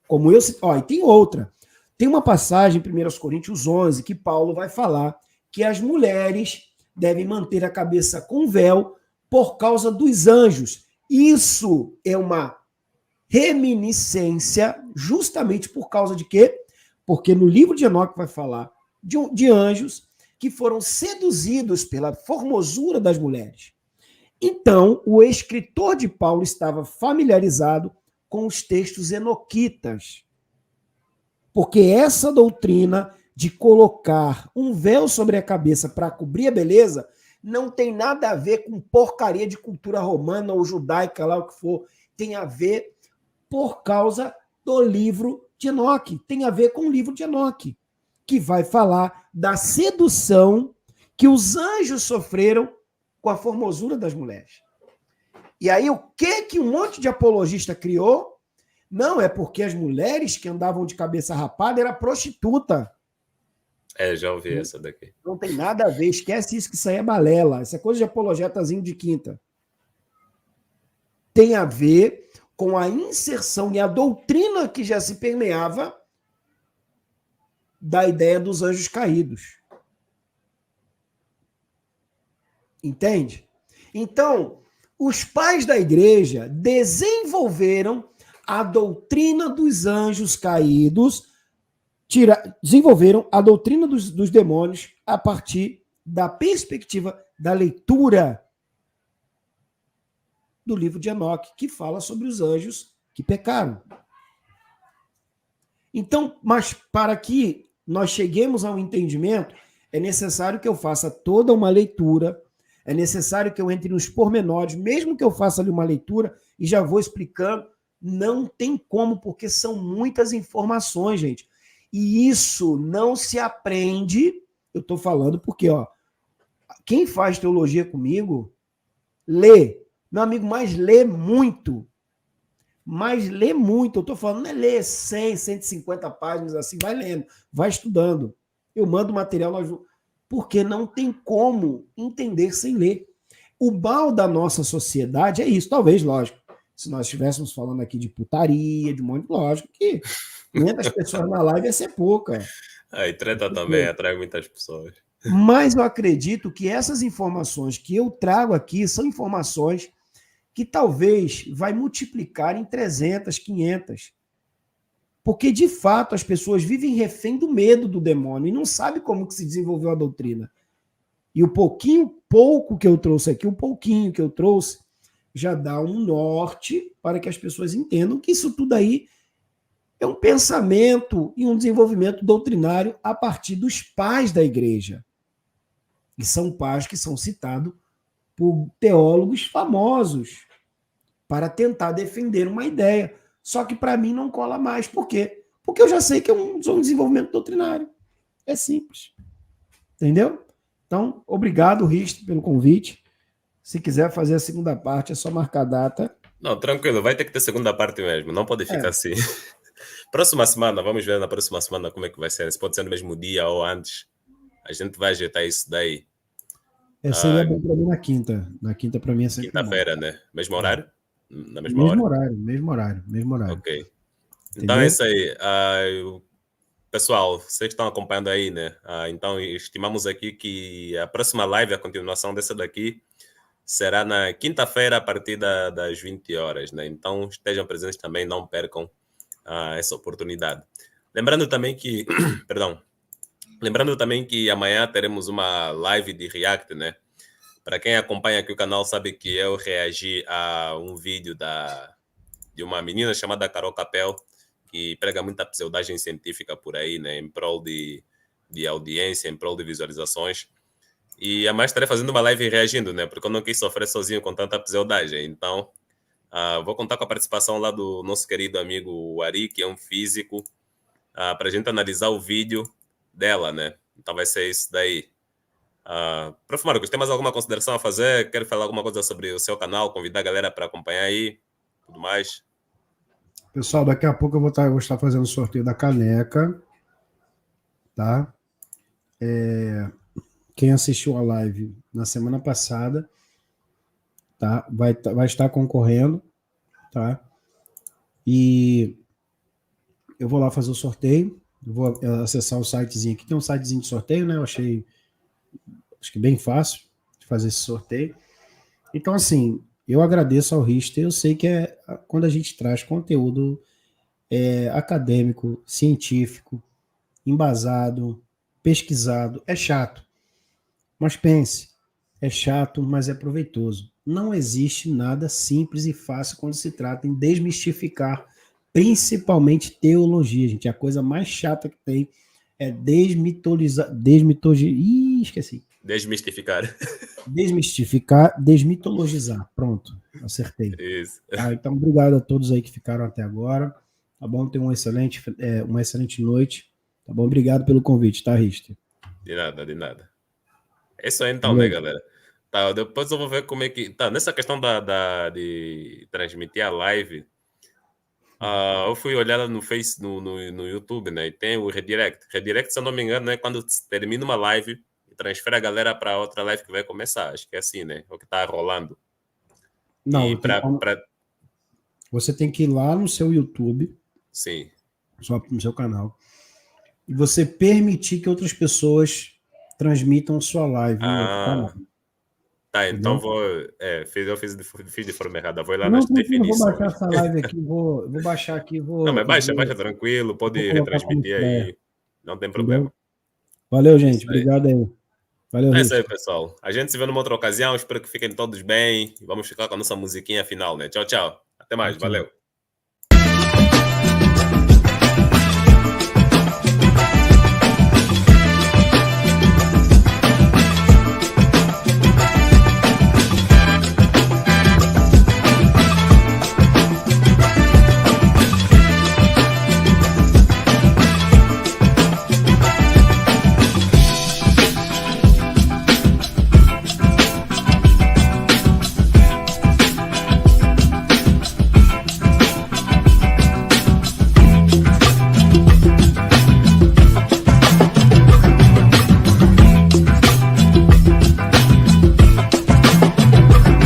como eu... e tem outra. Tem uma passagem em 1 Coríntios 11 que Paulo vai falar que as mulheres devem manter a cabeça com véu por causa dos anjos. Isso é uma reminiscência justamente por causa de quê? Porque no livro de Enoque vai falar de anjos que foram seduzidos pela formosura das mulheres. Então, o escritor de Paulo estava familiarizado com os textos enoquitas. Porque essa doutrina de colocar um véu sobre a cabeça para cobrir a beleza não tem nada a ver com porcaria de cultura romana ou judaica, lá o que for. Tem a ver por causa do livro de Enoque. Tem a ver com o livro de Enoque, que vai falar da sedução que os anjos sofreram com a formosura das mulheres. E aí, o que um monte de apologista criou? Não, é porque as mulheres que andavam de cabeça rapada era prostituta. Já ouvi essa daqui. Não tem nada a ver, esquece isso, que isso aí é balela. Isso é coisa de apologetazinho de quinta. Tem a ver com a inserção e a doutrina que já se permeava da ideia dos anjos caídos. Entende? Então, os pais da igreja desenvolveram a doutrina dos anjos caídos, desenvolveram a doutrina dos demônios a partir da perspectiva da leitura do livro de Enoque, que fala sobre os anjos que pecaram. Então, mas para que nós cheguemos ao entendimento, é necessário que eu faça toda uma leitura, é necessário que eu entre nos pormenores, mesmo que eu faça ali uma leitura e já vou explicando, não tem como, porque são muitas informações, gente. E isso não se aprende, eu estou falando porque, quem faz teologia comigo, lê. Meu amigo, mas lê muito. Mas lê muito. Eu estou falando, não é ler 100, 150 páginas assim, vai lendo, vai estudando. Eu mando material, porque não tem como entender sem ler. O mal da nossa sociedade é isso, talvez, lógico. Se nós estivéssemos falando aqui de putaria, de um monte, lógico que 500 pessoas na live ia ser pouca. E treta também atrai muitas pessoas. Mas eu acredito que essas informações que eu trago aqui são informações que talvez vai multiplicar em 300, 500. Porque, de fato, as pessoas vivem refém do medo do demônio e não sabem como que se desenvolveu a doutrina. E o pouco que eu trouxe aqui, o pouquinho que eu trouxe, já dá um norte para que as pessoas entendam que isso tudo aí é um pensamento e um desenvolvimento doutrinário a partir dos pais da igreja. E são pais que são citados por teólogos famosos para tentar defender uma ideia. Só que para mim não cola mais. Por quê? Porque eu já sei que é um desenvolvimento doutrinário. É simples. Entendeu? Então, obrigado, Risto, pelo convite. Se quiser fazer a segunda parte, é só marcar a data. Não, tranquilo, vai ter que ter segunda parte mesmo, não pode ficar assim. Próxima semana, vamos ver na próxima semana como é que vai ser. Se pode ser no mesmo dia ou antes. A gente vai ajeitar isso daí. Seria bom para mim na quinta. Na quinta, para mim, é sempre quinta-feira, né? Mesmo horário? Na mesma mesmo hora? Mesmo horário. Ok. Então é isso aí. Pessoal, vocês estão acompanhando aí, né? Então, estimamos aqui que a próxima live, a continuação dessa daqui, será na quinta-feira, a partir das 20 horas, né? Então, estejam presentes também, não percam essa oportunidade. Lembrando também que... Perdão. Lembrando também que amanhã teremos uma live de React, né? Para quem acompanha aqui o canal sabe que eu reagi a um vídeo de uma menina chamada Carol Capel, que prega muita pseudagem científica por aí, né? Em prol de audiência, em prol de visualizações. E a mais estarei fazendo uma live reagindo, né? Porque eu não quis sofrer sozinho com tanta pseudagem. Então, vou contar com a participação lá do nosso querido amigo Ari, que é um físico, para a gente analisar o vídeo dela, né? Então vai ser isso daí. Prof. Marcos, tem mais alguma consideração a fazer? Quer falar alguma coisa sobre o seu canal? Convidar a galera para acompanhar aí? Tudo mais? Pessoal, daqui a pouco eu vou estar fazendo o sorteio da caneca, tá? Quem assistiu a live na semana passada, tá? Vai estar concorrendo, tá? E eu vou lá fazer o sorteio, eu vou acessar o sitezinho aqui, tem um sitezinho de sorteio, né? Eu achei, acho que bem fácil de fazer esse sorteio. Então, assim, eu agradeço ao Richter, eu sei que quando a gente traz conteúdo acadêmico, científico, embasado, pesquisado, é chato. Mas pense, é chato, mas é proveitoso. Não existe nada simples e fácil quando se trata em desmistificar, principalmente teologia, gente. A coisa mais chata que tem é esqueci. Desmistificar. Desmistificar, desmitologizar. Pronto, acertei. Isso. Então, obrigado a todos aí que ficaram até agora. Tá bom? Tenham uma excelente noite. Tá bom? Obrigado pelo convite, tá, Richter? De nada, de nada. É isso aí então, Valeu. né, galera? Tá, depois eu vou ver como é que... Tá, nessa questão de transmitir a live, eu fui olhar no Face, no YouTube, né? E tem o redirect. Redirect, se eu não me engano, é quando termina uma live e transfere a galera para outra live que vai começar. Acho que é assim, né? O que tá rolando. Não, E você tem que ir lá no seu YouTube, Sim. no seu canal, e você permitir que outras pessoas transmitam sua live no outro canal. Tá, então entendeu? eu fiz de forma errada. Vou ir lá Não, nas tranquilo, eu vou baixar definições. essa live aqui, vou baixar aqui, Não, mas baixa vou tranquilo, pode colocar como retransmitir estreia, aí, não tem entendeu? problema. Valeu, É gente, isso aí. obrigado aí. Valeu, É isso aí, Richter. pessoal. A gente se vê numa outra ocasião, espero que fiquem todos bem. Vamos ficar com a nossa musiquinha final, né? Tchau, tchau. Até mais, Tchau. valeu.